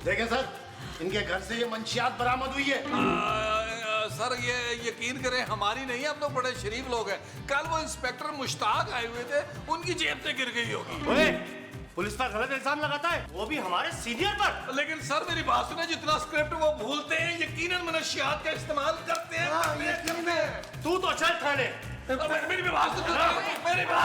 देखें सर, इनके घर से ये मंशियात बरामद हुई है। सर ये यकीन करें हमारी नहीं है, हम लोग बड़े शरीफ लोग हैं। कल वो इंस्पेक्टर मुश्ताक आए हुए थे, उनकी जेब से गिर गई होगी। ओए, पुलिस पर गलत इल्जाम लगाता है, वो भी हमारे सीनियर पर। लेकिन सर मेरी बात सुने, जितना स्क्रिप्ट वो भूलते हैं यकीनन मनशियात का इस्तेमाल करते हैं। तू तो चल थाने। मेरी भी बात सुन, मेरी बात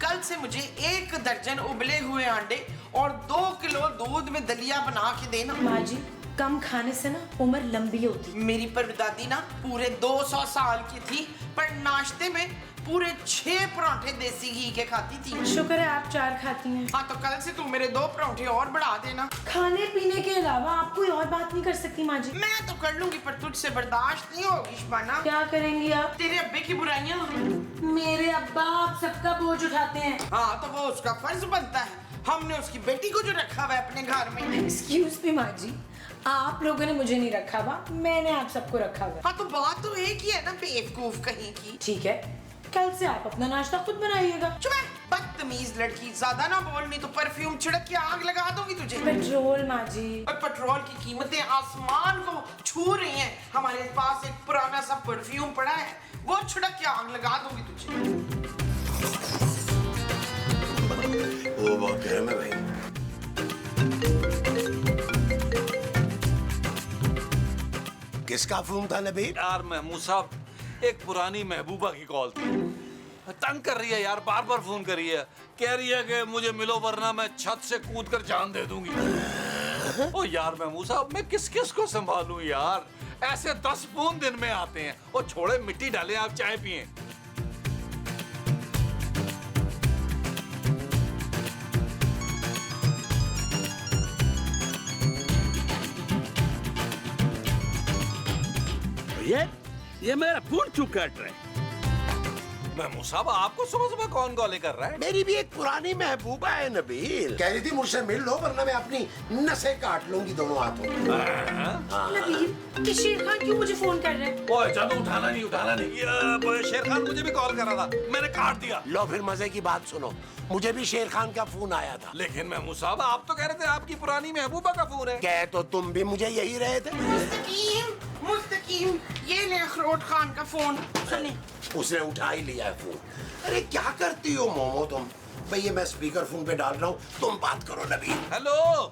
कल से मुझे 1 दर्जन उबले हुए अंडे और 2 किलो दूध में दलिया बना के देना। माँ जी, कम खाने से ना उम्र लंबी होती। मेरी परदादी ना पूरे 200 साल की थी, पर नाश्ते में पूरे 6 पराठे देसी घी के खाती थी। शुक्र है आप 4 खाती हैं। हाँ, तो कल से तू मेरे 2 पराठे और बढ़ा देना। खाने पीने के अलावा आप कोई और बात नहीं कर सकती माँ जी। मैं तो कर लूंगी, पर तुझसे बर्दाश्त नहीं होगी शबाना। क्या करेंगी आप? तेरे अब्बे की बुराइयां। मेरे अब्बा आप सबका बोझ उठाते हैं। हाँ, तो वो उसका फर्ज बनता है। हमने उसकी बेटी को जो रखा हुआ है अपने घर में। एक्सक्यूज मी माँ जी, आप लोगों ने मुझे नहीं रखा हुआ, मैंने आप सबको रखा हुआ। हाँ, तो बात तो एक ही है ना, बेवकूफ कहीं की। ठीक है, कल से आप अपना नाश्ता खुद बनाइएगा। चुप है, बदतमीज लड़की, ज्यादा ना बोल, नहीं तो परफ्यूम छिड़क के आग लगा दूंगी तुझे। पेट्रोल माँ जी। और पेट्रोल की कीमतें आसमान को छू रही हैं। हमारे पास एक पुराना सा परफ्यूम पड़ा है, वो छिड़क के आग लगा दूंगी तुझे। वो बहुत गर्म है भाई। किसका फोन था नबील? यार महमूद साहब, एक पुरानी महबूबा की कॉल थी। तंग कर रही है यार, बार बार फोन कर रही है, कह रही है कि मुझे मिलो वरना मैं छत से कूद कर जान दे दूंगी। ओ यार महमूद साहब, मैं किस किस को संभालूं यार, ऐसे 10 फोन दिन में आते हैं। ओ छोड़े, मिट्टी डालें, आप चाय पिए। ये मेरा फोन क्यों काट रहा है? महमूद साहब, आपको सुबह सुबह कौन कॉल कर रहा है? मेरी भी एक पुरानी महबूबा है नबील, कह रही थी मुझसे मिल लो वरना मैं अपनी नसें काट लूंगी दोनों हाथों। नबील, कि शेर खान क्यों मुझे फोन कर रहे हैं? ओए जादू, उठाना नहीं। शेर खान मुझे भी कॉल कर रहा था, मैंने काट दिया। लो फिर मजे की बात सुनो, मुझे भी शेर खान का फोन आया था। लेकिन महमूद साहब, आप तो कह रहे थे आपकी पुरानी महबूबा का फोन है। कह तो तुम भी मुझे यही रहे थे। मुस्तकीम, ये ले अखरोट खान का फोन। सुनिए, उसने उठा ही लिया है फोन। अरे क्या करती हो मोमो तुम? भैया मैं स्पीकर फोन पे डाल रहा हूँ, तुम बात करो नबील। हेलो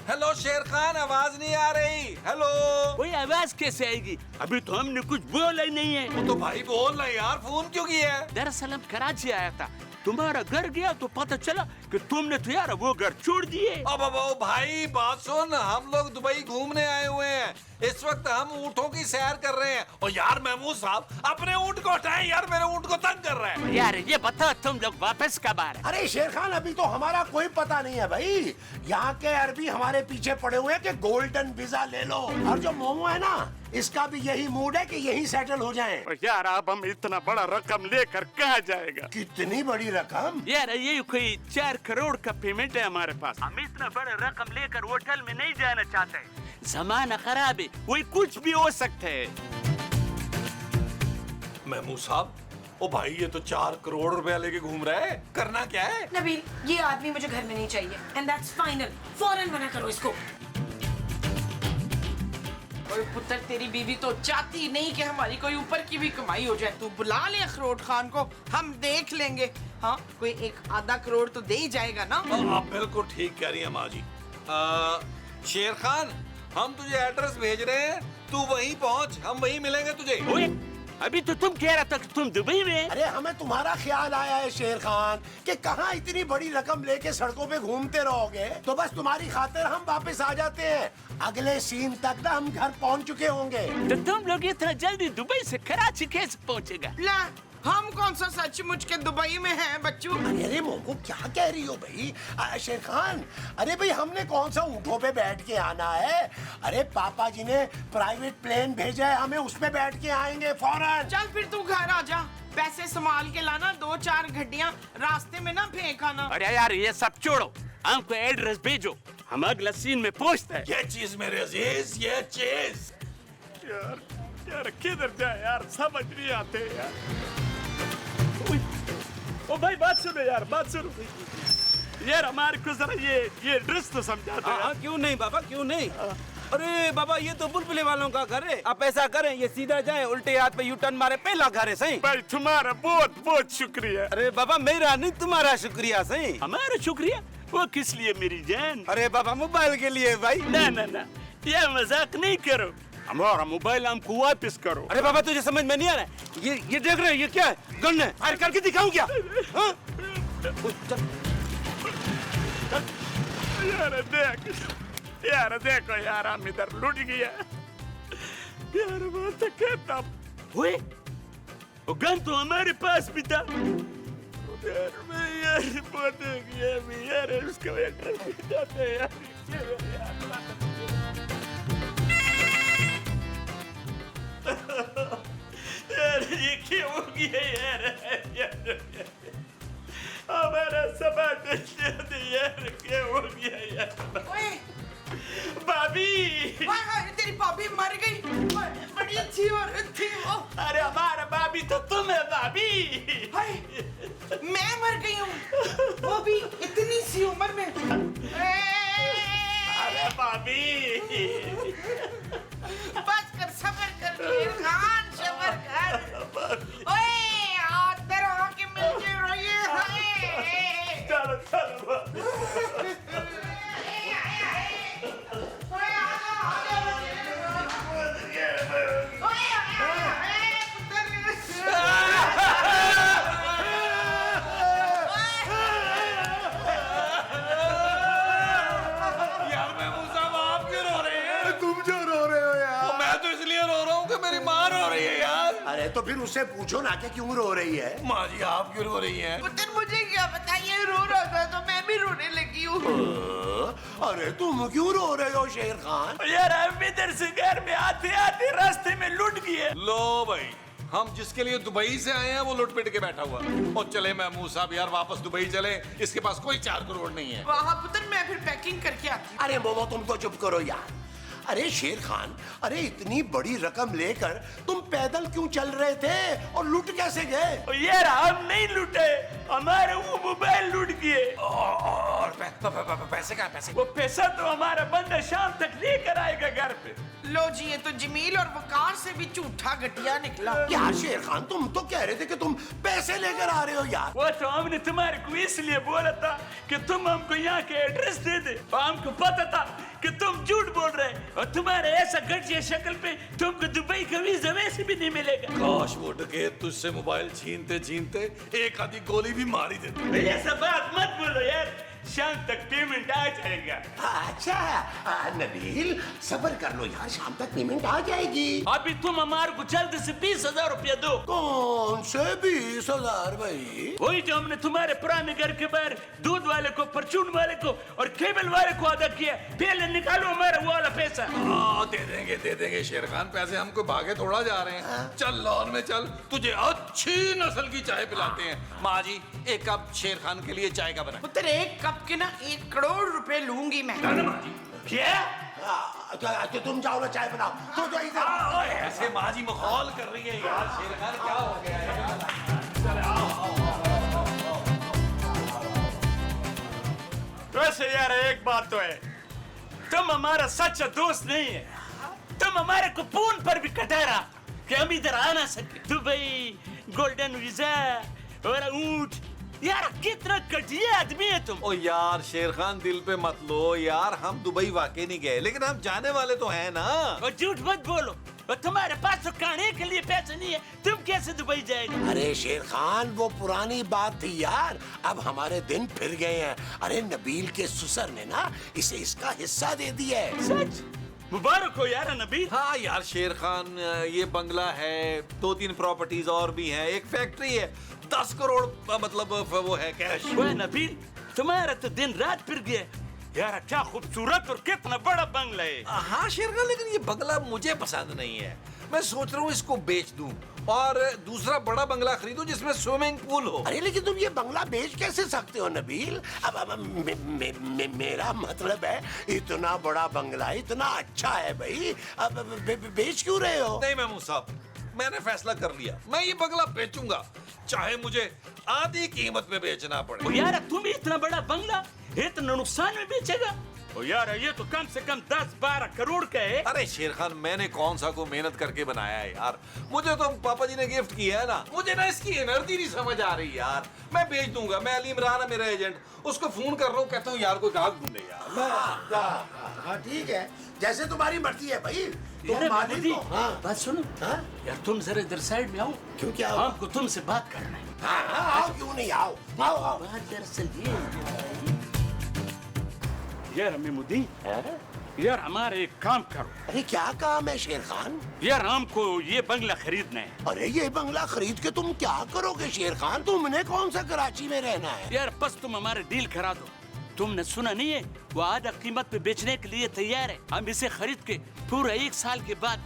हेलो शेर खान, आवाज नहीं आ रही। हेलो। कोई आवाज कैसे आएगी? अभी तो हमने कुछ बोला ही नहीं है। वो तो भाई बोल रहे यार, फोन क्यों किया है? दरअसल हम कराची आया था, तुम्हारा घर गया तो पता चला कि तुमने तो यार वो घर छोड़ दिए। अब भाई बात सुन, हम लोग दुबई घूमने आए हुए हैं, इस वक्त हम ऊँटों की सैर कर रहे हैं। और यार महमूद साहब, अपने ऊँट को हटाएं यार, मेरे ऊँट को तंग कर रहा है। यार ये बता, तुम लोग वापस कब आ रहे? अरे शेर खान, अभी तो हमारा कोई पता नहीं है भाई। यहाँ के अरबी हमारे पीछे पड़े हुए हैं कि गोल्डन वीजा ले लो। और जो मोमो है ना, इसका भी यही मूड है कि यही सेटल हो जाएं। यार अब हम इतना बड़ा रकम लेकर कहाँ जाएगा? कितनी बड़ी रकम? यार ये कोई 4 करोड़ का पेमेंट है हमारे पास। हम इतना बड़ा रकम लेकर होटल में नहीं जाना चाहते। जमाना खराब है, कोई कुछ भी हो सकता है। महमूद साहब, ओ भाई ये तो 4 करोड़ रुपया लेके घूम रहा है, करना क्या है? नबील, ये आदमी मुझे घर में नहीं चाहिए, एंड दैट्स फाइनल। फौरन मना करो इसको। और पुत्र, तेरी बीवी तो चाहती नहीं कि हमारी कोई ऊपर की भी कमाई हो जाए। तू बुला ले अखरोट खान को, हम देख लेंगे। हाँ, कोई 1-आधा करोड़ तो दे ही जाएगा ना। आप बिल्कुल ठीक कह रही हैं माँ जी। शेर खान, हम तुझे एड्रेस भेज रहे हैं, तू वहीं पहुंच, हम वहीं मिलेंगे तुझे। ओए, अभी तो तुम कह रहा था कि तुम दुबई में। अरे हमें तुम्हारा ख्याल आया है शेर खान कि कहाँ इतनी बड़ी रकम लेके सड़कों पे घूमते रहोगे, तो बस तुम्हारी खातिर हम वापस आ जाते हैं। अगले सीन तक ना हम घर पहुंच चुके होंगे। तो तुम लोग इतना जल्दी दुबई से कराची कैसे पहुंचेगा? ला, हम कौन सा सचमुच के दुबई में हैं बच्चों? अरे मोको क्या कह रही हो भाई? शेर खान, अरे भाई हमने कौन सा ऊँटों पे बैठ के आना है? अरे पापा जी ने प्राइवेट प्लेन भेजा है, हमें उस पे बैठ के आएंगे फौरन। चल फिर तू घर आ जा, पैसे संभाल के लाना, 2-4 घड़ियां रास्ते में ना फेंक आना। अरे यार ये सब छोड़ो, हमको एड्रेस भेजो, हम अगला सीन में पहुंचते हैं। ये चीज मेरे अजीज, ये चीज। यार यार किधर जाए यार, समझ नहीं आते यार। ओ भाई बात सुनो यार, बात सुनो। यार हमारे को जरा ये ड्रेस तो समझा दो। हाँ, क्यों नहीं बाबा, क्यों नहीं। अरे बाबा, ये तो बुलबुले वालों का घर है। आप ऐसा करें, ये सीधा जाए, उल्टे हाथ पे यू टर्न मारे, पहला घर है सही। भाई तुम्हारा बहुत बहुत शुक्रिया। अरे बाबा, मेरा नहीं तुम्हारा शुक्रिया सही। हमारा शुक्रिया? वो किस लिए मेरी जान? अरे बाबा, मोबाइल के लिए भाई। ना ना ना, ये मजाक नहीं करो, हमारा मोबाइल हमको वापस करो। अरे बाबा, तुझे समझ में नहीं आ रहा है? ये देख रहे हैं, ये क्या है? गन है, फायर करके दिखाऊं क्या? हाँ? यार देखो यार, हम इधर लुट गया यार। वो तो कहता हुए वो गन तो हमारे पास भी था यार। मैं यार बहुत हो गया मैं यार, उसका एड्रेस जाते यार। यार ये क्या हो गया यार? हमारा सामान यार क्या हो गया यार? ओए, भाभी, हाय हाय, तेरी भाभी मर गई। बड़ी अच्छी औरत थी वो। अरे हमारा भाभी तो तुम है भाभी। हाय, मैं मर गई हूँ, वो भी इतनी सी उम्र में। अरे भाभी, बस कर, सब्र कर खान, सब्र कर। ओए, अंदर आके मिलके रोइए। हाय, चलो चलो भाभी। ओए, आजा, यार महमूद साहब, आप क्यों रो रहे हैं? तुम जो रो रहे हो यार। मैं तो इसलिए रो रहा हूँ कि मेरी माँ रो रही है यार। अरे तो फिर उससे पूछो ना कि क्यों रो रही है। माँ जी, आप क्यों रो रही हैं? पुत्र मुझे क्या पता, ये रो रहा था तो मैं भी रोने लगी हूँ। अरे तुम क्यों रो रहे हो शेर खान? यार हम इधर से घर में आते आते रास्ते में लुट गए। लो भाई, हम जिसके लिए दुबई से आए हैं वो लुट पिट के बैठा हुआ। और चले महमूद साहब यार, वापस दुबई चले, इसके पास कोई 4 करोड़ नहीं है। वहाँ पुत्र, मैं फिर पैकिंग करके आती हूँ। अरे मोमो, तुम तो चुप करो यार। अरे शेर खान, अरे इतनी बड़ी रकम लेकर तुम पैदल क्यों चल रहे थे और लुट कैसे गए? यार हम नहीं लूटे, हमारे वो मोबाइल लूट गए। और पैसे कहाँ? पैसे वो पैसा तो हमारा बंदा शाम तक लेकर आएगा घर पे। लो जी, ये तो जमील और वकार से भी झूठा घटिया निकला। यार शेर खान, तुम तो कह रहे थे कि तुम पैसे लेकर आ रहे हो यार। वो तो हमने तुम्हारे को इसलिए बोला था कि तुम हमको यहाँ के एड्रेस दे दे, और हमको पता था कि तुम झूठ बोल रहे, और तुम्हारे ऐसा घटिया शक्ल पे तुमको दुबई का वीजा वैसे भी नहीं मिलेगा। काश वो डकैत तुझसे मोबाइल छीनते छीनते एक आधी गोली भी मारी देते। ऐसा बात मत बोलो यार, शाम तक पेमेंट आ जाएगा। अच्छा नबील, सब्र कर लो यार, शाम तक पेमेंट आ जाएगी। अभी तुम हमारे को जल्द से 20,000 रुपया दो। कौन से 20,000 भाई? वही जो हमने तुम्हारे पुराने घर के बाहर दूध वाले को, परचून वाले को और केबल वाले को अदा किया। पहले निकालो हमारा वो वाला पैसा। हाँ, दे देंगे शेर खान, पैसे हमको भागे थोड़ा जा रहे हैं। चल लॉन में चल, तुझे अच्छी नस्ल की चाय पिलाते हैं। माँ जी, एक कप शेर खान के लिए चाय का बना। पुत्र, एक कप के ना 1 करोड़ रुपए लूंगी मैं। क्या? तो तुम जाओ ना, चाय बनाओ। तो इधर ऐसे माँ जी मखौल कर रही है यार। शेर खान क्या हो गया है? वैसे यार एक बात तो है, तुम हमारा सच्चा दोस्त नहीं है। तुम हमारे को फोन पर भी कटारा कि हम इधर आ ना सके। दुबई, गोल्डन वीजा और ऊंट, यार कितना घटिया आदमी है तुम। ओ यार शेर खान, दिल पे मत लो यार, हम दुबई वाकई नहीं गए, लेकिन हम जाने वाले तो हैं ना। और झूठ मत बोलो, और तुम्हारे पास तो खाने के लिए पैसे नहीं है, तुम कैसे दुबई जाएगा? अरे शेर खान, वो पुरानी बात थी यार, अब हमारे दिन फिर गए हैं। अरे नबील के ससुर ने ना इसे इसका हिस्सा दे दिया है। सच? मुबारक हो यार नबील। हाँ यार शेर खान, ये बंगला है, 2-3 प्रॉपर्टीज और भी हैं, एक फैक्ट्री है, 10 करोड़ मतलब वो है कैश। वह नबील, तुम्हारा तो दिन रात फिर गया यार। क्या खूबसूरत और कितना बड़ा बंगला है। हाँ शेर खान, लेकिन ये बंगला मुझे पसंद नहीं है। मैं सोच रहा हूँ इसको बेच दूं और दूसरा बड़ा बंगला खरीदूं जिसमें स्विमिंग पूल हो। अरे लेकिन तुम ये बंगला बेच कैसे सकते हो नबील? अब मेरा मतलब है, इतना बड़ा बंगला, इतना अच्छा है भाई, अब बेच क्यों रहे हो? नहीं महमूद साहब, मैंने फैसला कर लिया, मैं ये बंगला बेचूंगा, चाहे मुझे आधी कीमत में बेचना पड़े। ओ यार तुम इतना बड़ा बंगला इतना नुकसान में बेचेगा? ओ यार ये तो कम से कम 10-12 करोड़ का है। अरे शेर खान, मैंने कौन सा को मेहनत करके बनाया है यार, मुझे तो पापा जी ने गिफ्ट किया है ना, मुझे ना इसकी एनर्जी नहीं समझ आ रही यार। मैं बेच दूंगा, मैं अली इमरान है मेरा एजेंट, उसको फोन कर रहा हूँ, कहता हूँ यार कोई ग्राहक ढूंढे यार। हाँ ठीक है, जैसे तुम्हारी मर्जी है भाई। यार तुम मालिक महमूदी, हो। हाँ बात सुनो। हाँ? यार तुम जरा इधर साइड में आओ। क्यों, क्या हुआ? हमको तुमसे बात करना है। हाँ, आओ, क्यों नहीं, आओ आओ आओ। बात दरअसल ये है। यार महमूदी, यार हमारे एक काम करो। अरे क्या काम है शेर खान? यार हमको ये बंगला खरीदना है। अरे ये बंगला खरीद के तुम क्या करोगे शेर खान? तुमने कौन सा कराची में रहना है? यार बस तुम हमारे डील करा दो। तुमने सुना नहीं है, वो आधा कीमत पे बेचने के लिए तैयार है। हम इसे खरीद के पूरा 1 साल के बाद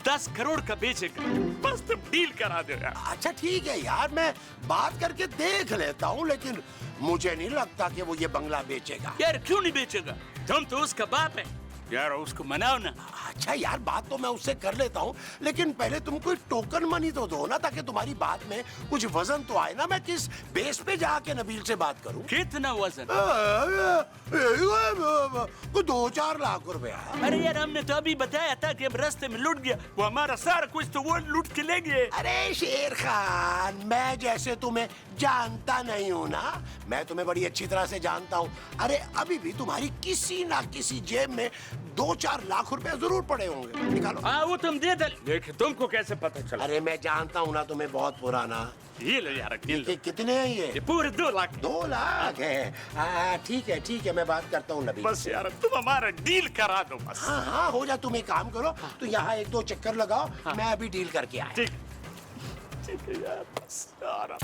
10 करोड़ का बेचेगा। बस तुम डील करा दो यार। अच्छा ठीक है यार, मैं बात करके देख लेता हूँ, लेकिन मुझे नहीं लगता कि वो ये बंगला बेचेगा। यार क्यों नहीं बेचेगा? तुम तो उसका बाप है यार, उसको मनाओ ना। अच्छा यार, बात तो मैं उससे कर लेता हूँ, लेकिन पहले तुम कोई टोकन मनी तो दो ना, ताकि तुम्हारी बात में कुछ वजन तो आए ना। मैं किस बेस पे जाके नबील से बात करूँ? कितना वजन? 2-4 लाख रुपया। अरे यार हमने तो अभी बताया था कि अब रास्ते में लूट गया, वो हमारा सारा कुछ तो वो लूट के ले गए। अरे शेर खान, मैं जैसे तुम्हें जानता नहीं हूँ ना, मैं तुम्हें बड़ी अच्छी तरह से जानता हूँ। अरे अभी भी तुम्हारी किसी ना किसी जेब में 2-4 लाख रुपए जरूर पड़े होंगे, निकालो। हाँ वो तुम दे दे, लेकिन तुमको कैसे पता चला? अरे मैं जानता हूँ ना तुम्हें, बहुत पुराना। ये लो यार, गिन लो। कितने हैं ये ये? पूरे 2 लाख। 2 लाख है। ठीक है ठीक है, मैं बात करता हूँ नबी। बस यार तुम हमारा डील करा दो बस। हाँ हाँ हो जा, तुम एक काम करो, तो यहाँ 1-2 चक्कर लगाओ, मैं अभी डील करके आया। ठीक ठीक है यार, बस यार।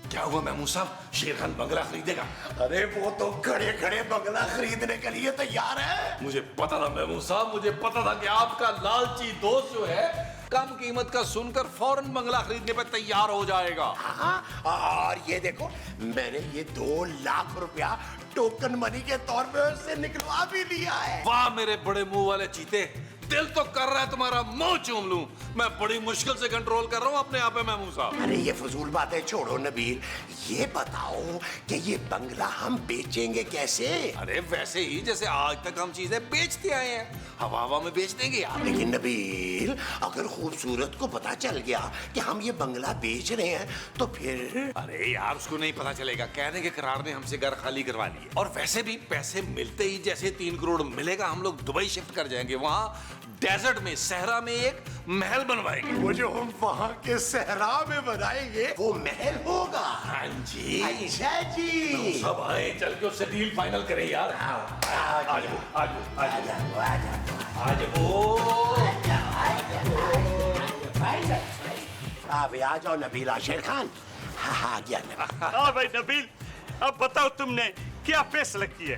क्या हुआ महमूद साहब, शेर खान बंगला खरीदेगा? अरे वो तो खड़े खड़े बंगला खरीदने के लिए तैयार है। मुझे पता था महमूद साहब, मुझे पता था कि आपका लालची दोस्त जो है कम कीमत का सुनकर फौरन बंगला खरीदने पर तैयार हो जाएगा। हाँ, और ये देखो, मैंने ये 2 लाख रुपया टोकन मनी के तौर पे उससे निकलवा भी लिया है। वाह मेरे बड़े मुंह वाले चीते, दिल तो कर रहा है तुम्हारा मुंह चूम लूं। मैं बड़ी मुश्किल से कंट्रोल कर रहा हूँ अपने आप पे महमूद साहब। अरे ये फजूल बातें छोड़ो नबील, ये बताओ कि ये बंगला हम बेचेंगे कैसे? अरे वैसे ही जैसे आज तक हम चीजें बेचते आए हैं, हवा हवा में बेच देंगे यार। लेकिन नबील, अगर खूबसूरत को पता चल गया कि हम ये बंगला बेच रहे हैं तो फिर? अरे यार उसको नहीं पता चलेगा, कहने के करार ने हमसे घर खाली करवा लिए। और वैसे भी पैसे मिलते ही जैसे 3 करोड़ मिलेगा, हम लोग दुबई शिफ्ट कर जाएंगे। वहाँ डेजर्ट में, सहरा में एक महल बनवाएंगे। वो जो हम वहाँ के सहरा में बनाएंगे वो महल होगा? हाँ जी। अच्छा जी, सब आए, चल के उससे डील फाइनल करें यार। आ जाओ नबील। शेर खान, हाँ गया नबील। हाँ भाई नबील, अब बताओ तुमने क्या फैसला किया?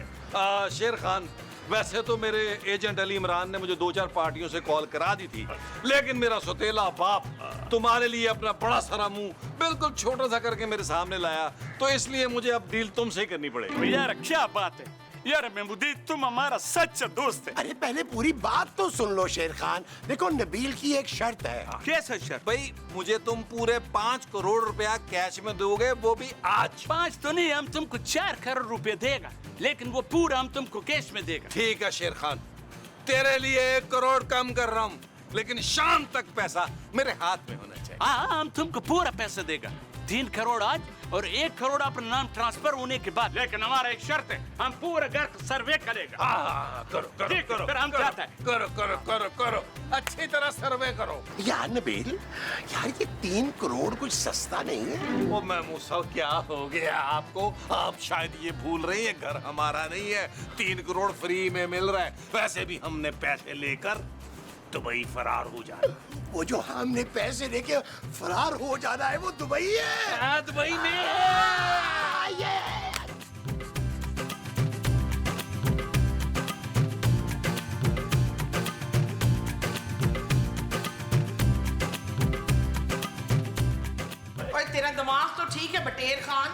शेर खान, वैसे तो मेरे एजेंट अली इमरान ने मुझे 2-4 पार्टियों से कॉल करा दी थी, लेकिन मेरा सौतेला बाप तुम्हारे लिए अपना बड़ा सारा मुंह बिल्कुल छोटा सा करके मेरे सामने लाया, तो इसलिए मुझे अब डील तुमसे ही करनी पड़ेगी। यार क्या बात है यार महमूदी, तुम हमारा सच्चा दोस्त है। अरे पहले पूरी बात तो सुन लो शेर खान। देखो नबील की एक शर्त है। कैसा शर्त? भाई मुझे तुम पूरे 5 करोड़ रुपया कैश में दोगे, वो भी आज। 5 तो नहीं, हम तुमको 4 करोड़ रुपए देगा, लेकिन वो पूरा हम तुमको कैश में देगा। ठीक है शेर खान, तेरे लिए 1 करोड़ कम कर रहा हूँ, लेकिन शाम तक पैसा मेरे हाथ में होना चाहिए। हाँ हम तुमको पूरा पैसा देगा, 3 करोड़ आज और 1 करोड़ अपना नाम ट्रांसफर होने के बाद। लेकिन हमारा एक शर्त है, हम पूरा घर सर्वे करेगा। हाँ, करो करो ठीक है, करो, फिर हम करो, चाहते हैं। करो करो करो करो, अच्छी तरह सर्वे करो। यार नबील, यार ये 3 करोड़ कुछ सस्ता नहीं है। ओ महमूद साहब, क्या हो गया आपको? आप शायद ये भूल रही हैं, घर हमारा नहीं है, 3 करोड़ फ्री में मिल रहा है। वैसे भी हमने पैसे लेकर दुबई फरार हो जाना। वो जो हमने पैसे लेके फरार हो जाना है वो दुबई है। दुबई में तेरा दिमाग तो ठीक है बटेर खान।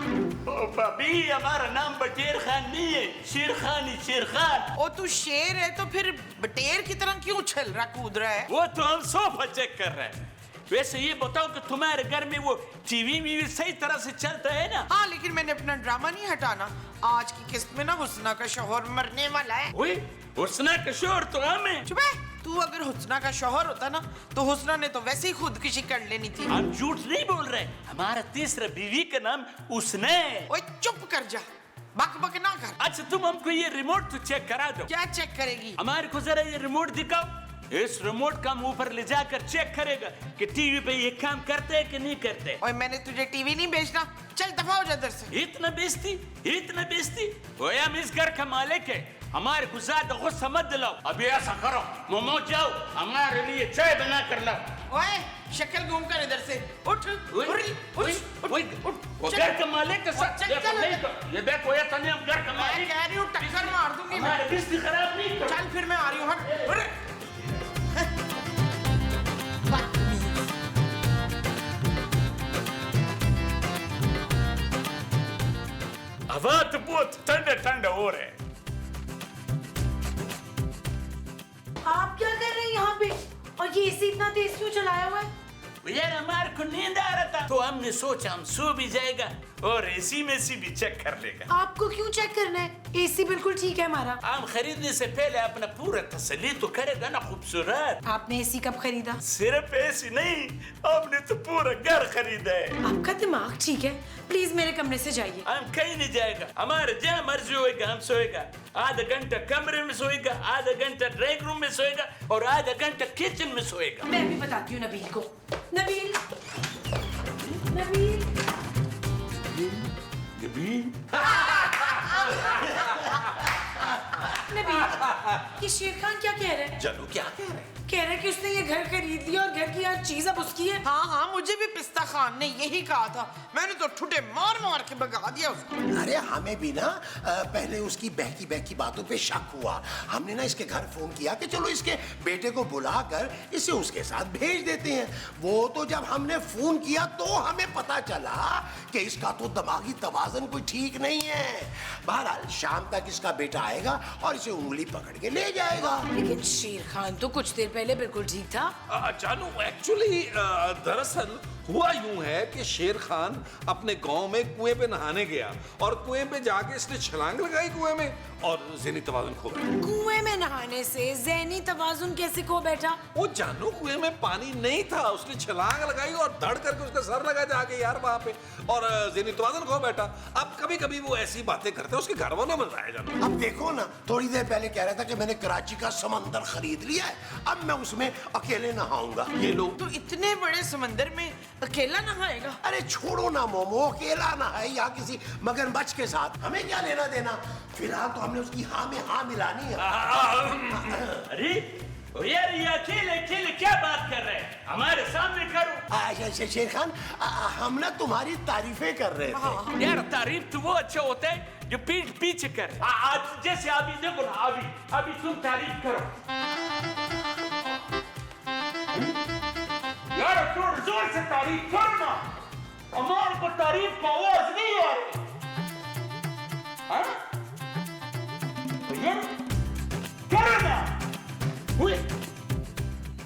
ओ भाभी, हमारा नाम बटेर खान नहीं है, शेर खान है, शेर खान। ओ तू शेर है तो फिर बटेर की तरह क्यों उछल रहा कूद रहा है? वो तो हम सोफा चेक कर रहे हैं। वैसे ये बताओ कि तुम्हारे घर में वो टीवी वीवी सही तरह से चलता है ना? हाँ, लेकिन मैंने अपना ड्रामा नहीं हटाना। आज की किस्त में ना हुस्ना का शौहर मरने वाला है। ओए, हुस्ना का शोर तो हमें। चुप है। तू अगर हुस्ना का शौहर होता ना तो हुस्ना ने तो वैसे ही खुदकुशी कर लेनी थी। हम झूठ नहीं बोल रहे, हमारा तीसरा बीवी का नाम उसने है। ओए चुप कर जा, बक बक ना कर। अच्छा तुम हमको ये रिमोट तो चेक करा दो। क्या चेक करेगी? हमारे को जरा ये रिमोट दिखाओ। इस रिमोट का हम ऊपर ले जाकर चेक करेगा कि टीवी पे ये काम करते है कि नहीं करते। ओए मैंने तुझे टीवी नहीं बेचना, चल दफा हो जा इधर से। इतना बेइज्जती, इतना बेइज्जती। ओए हम इस घर का मालिक है, हमारे को ज्यादा गुस्सा मत दिलाओ। अभी ऐसा करो, मोमो जाओ हमारे लिए चाय बना कर लाओ। ओए शक्ल घूम कर इधर से उठ वो घर का मालिक के साथ चल, चल, ये देखो ये तने हम घर का मैं मालिक। कह रही हूँ टक्कर मार दूंगी मैं। हमारे बिस्ती खराब नहीं करो। चल फिर मैं आ रही हूँ, हट। अरे हवा तो बहुत ठंडा ठंडा हो रहा है। आप क्या कर रहे हैं यहाँ पे? और ये एसी इतना तेज क्यों चलाया हुआ है? यार हमारे को नींद आ रहा था तो हमने सोचा हम सो भी जाएगा और एसी में सी भी चेक कर लेगा। आपको क्यों चेक करना है? एसी बिल्कुल ठीक है हमारा। हम खरीदने से पहले अपना पूरा तसल्ली तो करेगा ना खूबसूरत। आपने एसी कब खरीदा? सिर्फ एसी नहीं, हमने तो पूरा घर खरीदा है। आपका दिमाग ठीक है? प्लीज मेरे कमरे से जाइए। हम कहीं नहीं जाएगा, हमारे जहाँ मर्जी होएगा हम सोएगा। आधा घंटा कमरे में सोएगा, आधा घंटा ड्राइंग रूम में सोएगा और आधा घंटा किचन में सोएगा। मैं भी बताती हूँ नबील को। नबील, नबील, नबील, ये शेर खान क्या कह रहे हैं? चलो क्या कह रहे हैं? कह रहे हैं कि उसने ये घर खरीद लिया और घर की हर चीज अब उसकी है। हाँ हाँ, मुझे भी पिस्ता खान ने यही कहा था। मैंने तो ठुटे मार मार के भगा दिया उसको। अरे हमें भी ना पहले उसकी बहकी बहकी बातों पे शक हुआ। हमने ना इसके घर फोन किया कि चलो इसके बेटे को बुलाकर इसे उसके साथ भेज देते हैं। वो तो जब हमने फोन किया तो हमें पता चला कि इसका तो दिमागी तवाज़ुन कोई ठीक नहीं है। बहरहाल शाम तक इसका बेटा आएगा और इसे उंगली पकड़ के ले जाएगा। लेकिन शेर खान तो कुछ देर पहले बिल्कुल ठीक था। जानू एक्चुअली दरअसल हुआ यूं है कि शेर खान अपने गांव में कुएं पे नहाने गया और कुएं पे जाके इसने छलांग लगाई कुएं में और ज़हनी तवाज़ुन खो गया। कुएं में नहाने से ज़हनी तवाज़ुन कैसे खो बैठा? वो जानू कुएं में पानी नहीं था, उसने छलांग लगाई और धड़ करके उसका सर लगा जाके यार वहां पे और ज़हनी तवाज़ुन खो बैठा। अब कभी कभी वो ऐसी बातें करते हैं, उसके घर वालों में बताया जानू। अब देखो ना, थोड़ी देर पहले कह रहा था कि मैंने कराची का समंदर खरीद लिया है, अब मैं उसमें अकेले नहाऊंगा। ये लो। तो इतने बड़े समंदर में अकेला नहाएगा? अरे छोड़ो ना मोमो, अकेला ना है या किसी मगरमच्छ के साथ, हमें क्या लेना देना। फिलहाल तो हमने उसकी हाँ में हाँ मिलानी है। अरे यार ये अकेले अकेले क्या बात कर रहे हैं? हमारे सामने करो। शेर खान, हम ना तुम्हारी तारीफें कर रहे थे। यार तारीफ तो वो अच्छा होता है जो पीठ पीछे करे। आज जैसे अभी देखो ना, अभी तुम तारीफ करो। यार थोड़ा जोर से तारीफ करो ना, हमारे को तारीफ का आवाज नहीं आ रही। करो ना।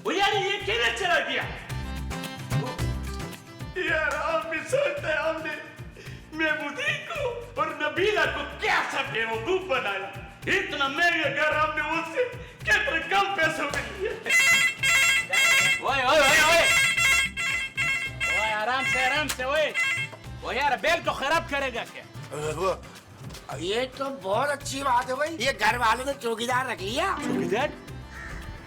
वो यार ये किधर चला गया? यार हम भी सोचते हैं हमने महमूदी को और नबीला को क्या सब बेवकूफ बनाया। इतना महंगा घर हमने उससे कितने कम पैसों में लिया। ओए ओए ओए ओए ओए आराम से ओए। वो यार बैग तो खराब करेगा क्या? ये तो बहुत अच्छी बात है भाई, ये घर वालों ने चौकीदार रख लिया। चौकीदार?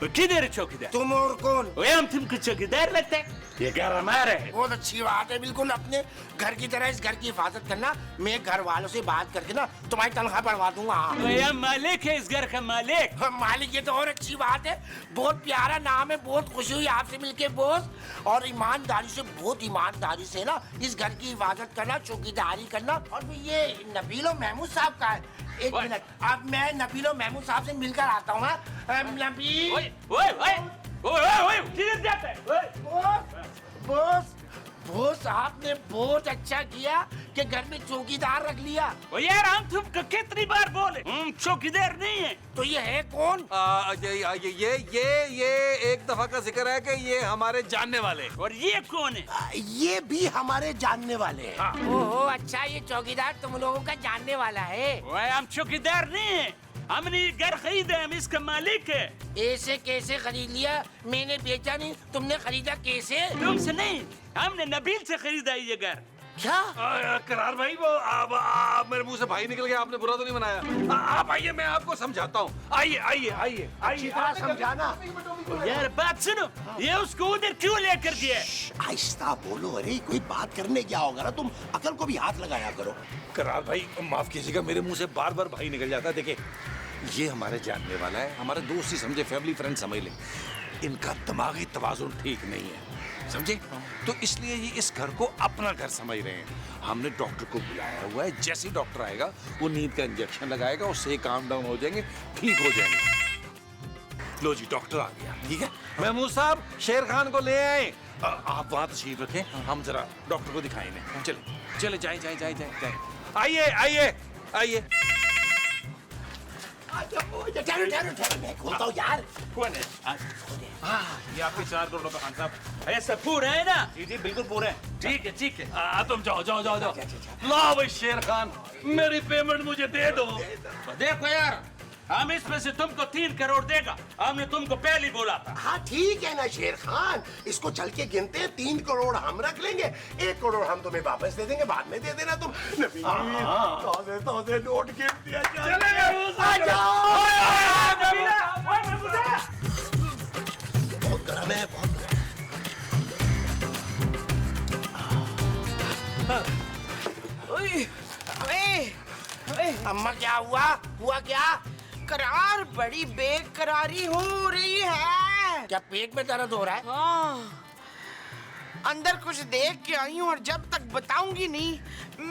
किधर है चौकीदार? तुम और कौन? ओए हम तुमको चौकीदार लगते हैं? ये घर हमारा है। बहुत अच्छी बात है, बिल्कुल अपने घर की तरह इस घर की हिफाजत करना। मैं घर वालों से बात करके ना तुम्हारी तनख्वाह बढ़वा दूंगा। हम मालिक है इस घर का मालिक। मालिक, ये तो और अच्छी बात है। बहुत प्यारा नाम है, बहुत खुशी हुई आपसे मिलके बॉस। और ईमानदारी से, बहुत ईमानदारी से ना इस घर की हिफाजत करना, चौकीदारी करना। और ये नबीलो महमूद साहब का है। एक मिनट, अब मैं नबीलो महमूद साहब से मिलकर आता हूँ। किधर जाता है? बॉस, बॉस आपने बहुत अच्छा किया कि घर में चौकीदार रख लिया। ओ यार हम तुमको कितनी बार बोले हम चौकीदार नहीं है। तो ये है कौन? ये एक दफा का जिक्र है कि ये हमारे जानने वाले। और ये कौन है? ये भी हमारे जानने वाले हैं। ओहो अच्छा, ये चौकीदार तुम लोगों का जानने वाला है। ओए हम चौकीदार नहीं है, हमने ये घर खरीदा, हम इसका मालिक है। ऐसे कैसे खरीद लिया? मैंने बेचा नहीं, तुमने खरीदा कैसे? तुमसे नहीं, हमने नबील से खरीदा ये घर। क्या? करार भाई, वो आप मेरे मुंह से भाई निकल गया, आपने बुरा तो नहीं मनाया? आप आइए, मैं आपको समझाता हूँ। आइए आइए आइए अच्छी तरह समझाना। यार बात सुनो, ये उसको उधर क्यों लेकर गया? आहिस्ता बोलो, अरे कोई बात करने क्या होगा ना, तुम अकल को भी हाथ लगाया करो। करार भाई माफ कीजिएगा, मेरे मुंह से बार बार भाई निकल जाता है। देखिए ये हमारे जानने वाला है, हमारे दोस्त ही समझे, फैमिली फ्रेंड समझ ले। इनका दिमागी तवाजुन ठीक नहीं है, समझे? तो इसलिए ये इस घर को अपना घर समझ रहे हैं। हमने डॉक्टर को बुलाया हुआ है, जैसे ही डॉक्टर आएगा वो नींद का इंजेक्शन लगाएगा, उससे काम डाउन हो जाएंगे, ठीक हो जाएंगे। लो जी डॉक्टर आ गया, ठीक है? महमूद साहब शेर खान को ले आए। आप वहाँ तशरीफ रखें, हम जरा डॉक्टर को दिखाएंगे। चले चले, जाए जाए जाए जाए जाए। आइए आइए आइए। ठहरो, मैं खोलता हूँ यार। कौन है? ये आपके 4 करोड़ रुपए खान साहब। ऐसा पूरा है ना? जी बिल्कुल पूरे हैं। ठीक है ठीक है। तुम जाओ जाओ जाओ जाओ। ला भाई शेर खान, मेरी पेमेंट मुझे दे दो। तो देखो यार, हम इसमें से तुमको 3 करोड़ देगा, हमने तुमको पहले ही बोला था। हाँ ठीक है ना शेर खान, इसको चल के गिनते हैं। 3 करोड़ हम रख लेंगे, 1 करोड़ हम तुम्हें वापस दे देंगे, बाद में दे देना तुम। नबील ताज़े नोट गिन दिया बहुत गर्म है, बहुत अम्मा क्या हुआ? हुआ क्या? करार बड़ी बेकरारी हो रही है। क्या पेट में दर्द हो रहा है? हाँ, अंदर कुछ देख के आई हूँ और जब तक बताऊंगी नहीं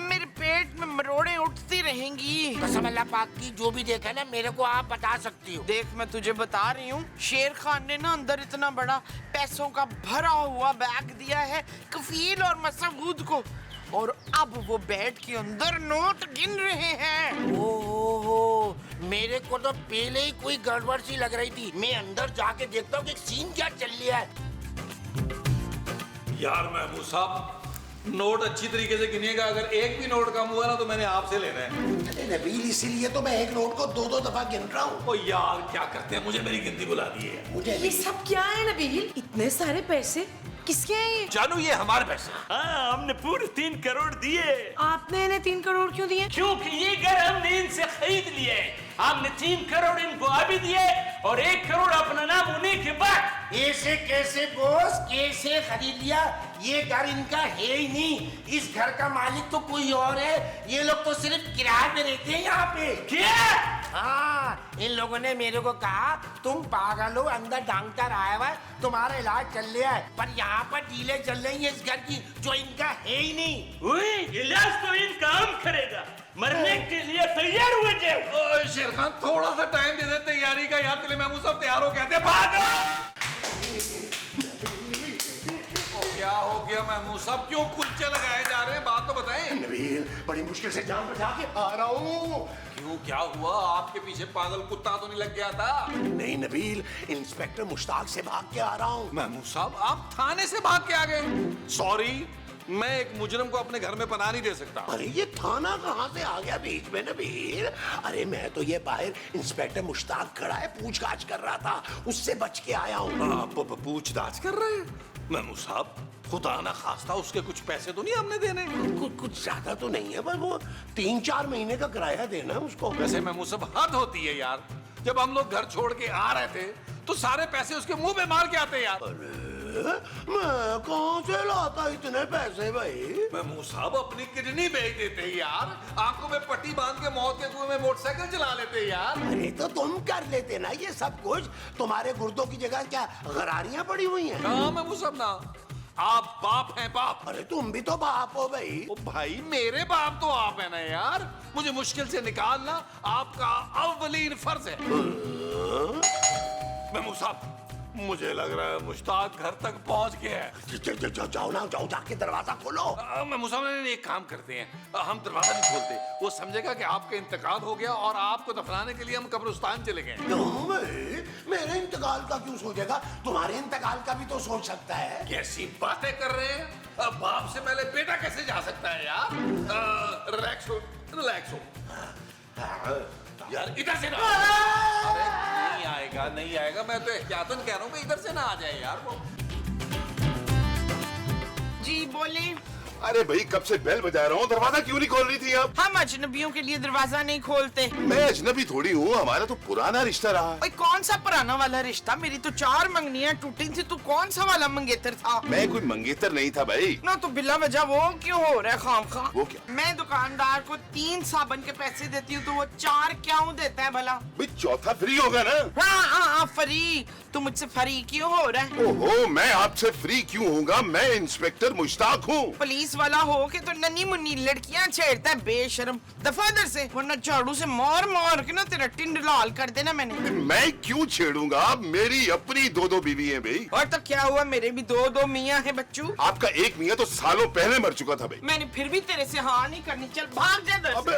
मेरे पेट में मरोड़े उठती रहेंगी। कसम अल्लाह पाक की, जो भी देखा ना मेरे को आप बता सकती हो। देख मैं तुझे बता रही हूँ, शेर खान ने ना अंदर इतना बड़ा पैसों का भरा हुआ बैग दिया है कफील और मसूद को, और अब वो बैठ के अंदर नोट गिन रहे हैं। ओहो, मेरे को तो पहले ही कोई गड़बड़ सी लग रही थी। मैं अंदर जाके देखता हूँ कि सीन क्या चल रहा है। यार महमूद साहब, नोट अच्छी तरीके से गिनिएगा, अगर एक भी नोट कम हुआ ना तो मैंने आपसे लेना है। अरे नबील, इसीलिए तो मैं एक नोट को 2-2 दफा गिन रहा हूँ। ओ यार क्या करते हैं, मुझे मेरी गिनती बुला दी है। मुझे ये सब क्या है नबील? इतने सारे पैसे किसके हैं ये? जानू ये हमारे पैसे। हाँ, हमने पूरे 3 करोड़ दिए। आपने इन्हें 3 करोड़ क्यों दिए? क्योंकि ये घर हमने इनसे खरीद लिए। हमने 3 करोड़ इनको अभी दिए और 1 करोड़ अपना नाम होने के बाद। ऐसे कैसे बॉस, कैसे खरीद लिया? ये घर इनका है ही नहीं, इस घर का मालिक तो कोई और है। ये लोग तो सिर्फ किराए पे रहते हैं यहाँ पे। क्या? हाँ, इन लोगों ने मेरे को कहा तुम पागल हो, अंदर डॉक्टर आया हुआ है, तुम्हारा इलाज चल रहा है, पर यहाँ पर डीलें चल रही है इस घर की जो इनका है ही नहीं। ओए, इलाज तो इनका हम करेगा, मरने के लिए तैयार हुए थे। ओ शेर खान, थोड़ा सा टाइम दे दे तैयारी का यार, चले महमूद साहब तैयार हो कहते भागो। क्या हो गया महमूद साहब, क्यों कुलचे लगाए जा रहे हैं? बात तो बताएं। नबील, बड़ी मुश्किल से जान बचा के आ रहा हूँ। क्यों, क्या हुआ? आपके पीछे पागल कुत्ता तो नहीं लग गया था? नहीं नबील, इंस्पेक्टर मुश्ताक से भाग के आ रहा हूँ। महमूद साहब, आप थाने से भाग के आ गए? सॉरी, मैं एक मुजरिम को अपने घर में पनाह नहीं दे सकता। अरे ये थाना कहाँ से आ गया बीच में नबील? अरे मैं तो ये बाहर इंस्पेक्टर मुश्ताक खड़ा है, पूछताछ कर रहा था, उससे बच के आया हूँ। आप पूछताछ कर रहे हैं? महमूद साहब, खुदा ना खास्ता उसके कुछ पैसे तो नहीं हमने देने? कुछ ज्यादा तो नहीं है, बस वो 3-4 महीने का किराया देना है उसको। वैसे महमूद साहब, हद होती है यार। जब हम लोग घर छोड़ के आ रहे थे तो सारे पैसे उसके मुंह पे मार के आते यार। मैं कहाँ से लाता इतने पैसे भाई? महमूद साहब, अपनी किडनी बेच देते यार, आंखों में पट्टी बांध के मौत के कुएं में मोटरसाइकिल चला लेते यार। अरे तो तुम कर लेते ना ये सब कुछ, तुम्हारे गुर्दों की जगह क्या गरारियां पड़ी हुई हैं? हाँ महमूद साहब ना, आप बाप हैं बाप। अरे तुम भी तो बाप हो भाई। ओ भाई, मेरे बाप तो आप है ना यार, मुझे मुश्किल से निकालना आपका अव्वलीन फर्ज है। महमूद साहब, मुझे लग रहा है मुश्ताक घर तक पहुंच गया है। जाओ ना, जाओ, जाके दरवाजा खोलो। महमूद साहब ने एक काम करते हैं, हम दरवाजा नहीं खोलते। वो समझेगा कि आपका इंतकाल हो गया और आपको दफनाने के लिए हम कब्रिस्तान चले गए। क्यों भाई? मेरे इंतकाल का क्यों सोचेगा? तुम्हारे इंतकाल का भी तो सोच सकता है। कैसी बातें कर रहे हैं? बाप से पहले बेटा कैसे जा सकता है यार? रिलैक्स हो, रिलैक्स हो यार। इधर से ना। अरे नहीं आएगा, नहीं आएगा। मैं तो एहतियातन कह रहा हूँ कि इधर से ना आ जाए यार वो। जी बोले। अरे भाई कब से बेल बजा रहा हूँ, दरवाजा क्यों नहीं खोल रही थी आप? हम अजनबियों के लिए दरवाजा नहीं खोलते। मैं अजनबी थोड़ी हूँ, हमारा तो पुराना रिश्ता रहा है। ओए कौन सा पुराना वाला रिश्ता? मेरी तो 4 मंगनियां टूटी थी, तू कौन सा वाला मंगेतर था? मैं कोई मंगेतर नहीं था भाई। ना तो बिला वजह वो क्यों हो रहा है खामखा? वो क्या? मैं दुकानदार को 3 साबन के पैसे देती हूँ तो वो 4 क्यों देता है भला? भाई चौथा फ्री होगा ना? हाँ फ्री। तू मुझसे फ्री क्यों हो रहा है? ओहो, मैं आपसे फ्री क्यों होऊंगा? मैं इंस्पेक्टर मुश्ताक हूँ। पुलिस वाला हो के तो नन्ही मुन्नी लड़कियां छेड़ता है बेशरम। दफा इधर से, वरना झाड़ू से मार मार के ना तेरा टिंड लाल कर देना मैंने। मैं क्यों छेड़ूंगा? मेरी अपनी 2 बीवी हैं भाई। और तो क्या हुआ, मेरे भी 2 मियाँ हैं बच्चू। आपका एक मियाँ तो सालों पहले मर चुका था भाई। मैंने फिर भी तेरे से हाँ नहीं करनी। चल भाग जा इधर से।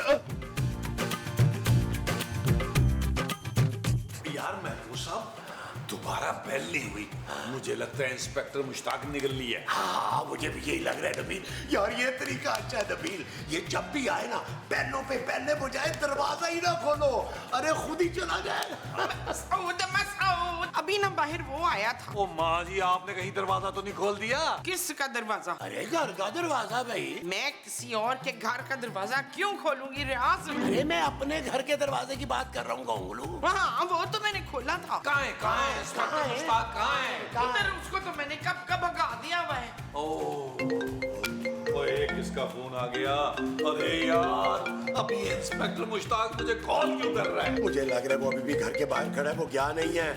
यार महबूब साहब दोबारा बेल नहीं हुई। मुझे लगता है इंस्पेक्टर मुश्ताक निकल लिया है। हाँ, मुझे भी यही लग रहा है नबील। यार ये तरीका अच्छा है नबील। ये जब भी आए ना, बैलों पे बैलने बजाय दरवाजा ही ना खोलो, अरे खुद ही चला जाए। मसूद, मसूद, अभी ना बाहर वो आया था। ओ माँ जी, आपने कहीं दरवाजा तो नहीं खोल दिया? किसका दरवाजा? अरे घर का दरवाजा भाई। मैं किसी और के घर का दरवाजा क्यों खोलूंगी रियाज? अरे मैं अपने घर के दरवाजे की बात कर रहा हूँ गोंगलू। हाँ वो तो मैंने खोला था। कहाँ है इंस्पेक्टर मुश्ताक? कहाँ है? उधर उसको तो मैंने कब का भगा दिया हुआ है। ओए किसका फोन आ गया? अरे यार, अभी इंस्पेक्टर मुश्ताक मुझे कॉल क्यों कर रहा है? मुझे लग रहा है वो अभी भी घर के बाहर खड़ा है, वो गया नहीं है।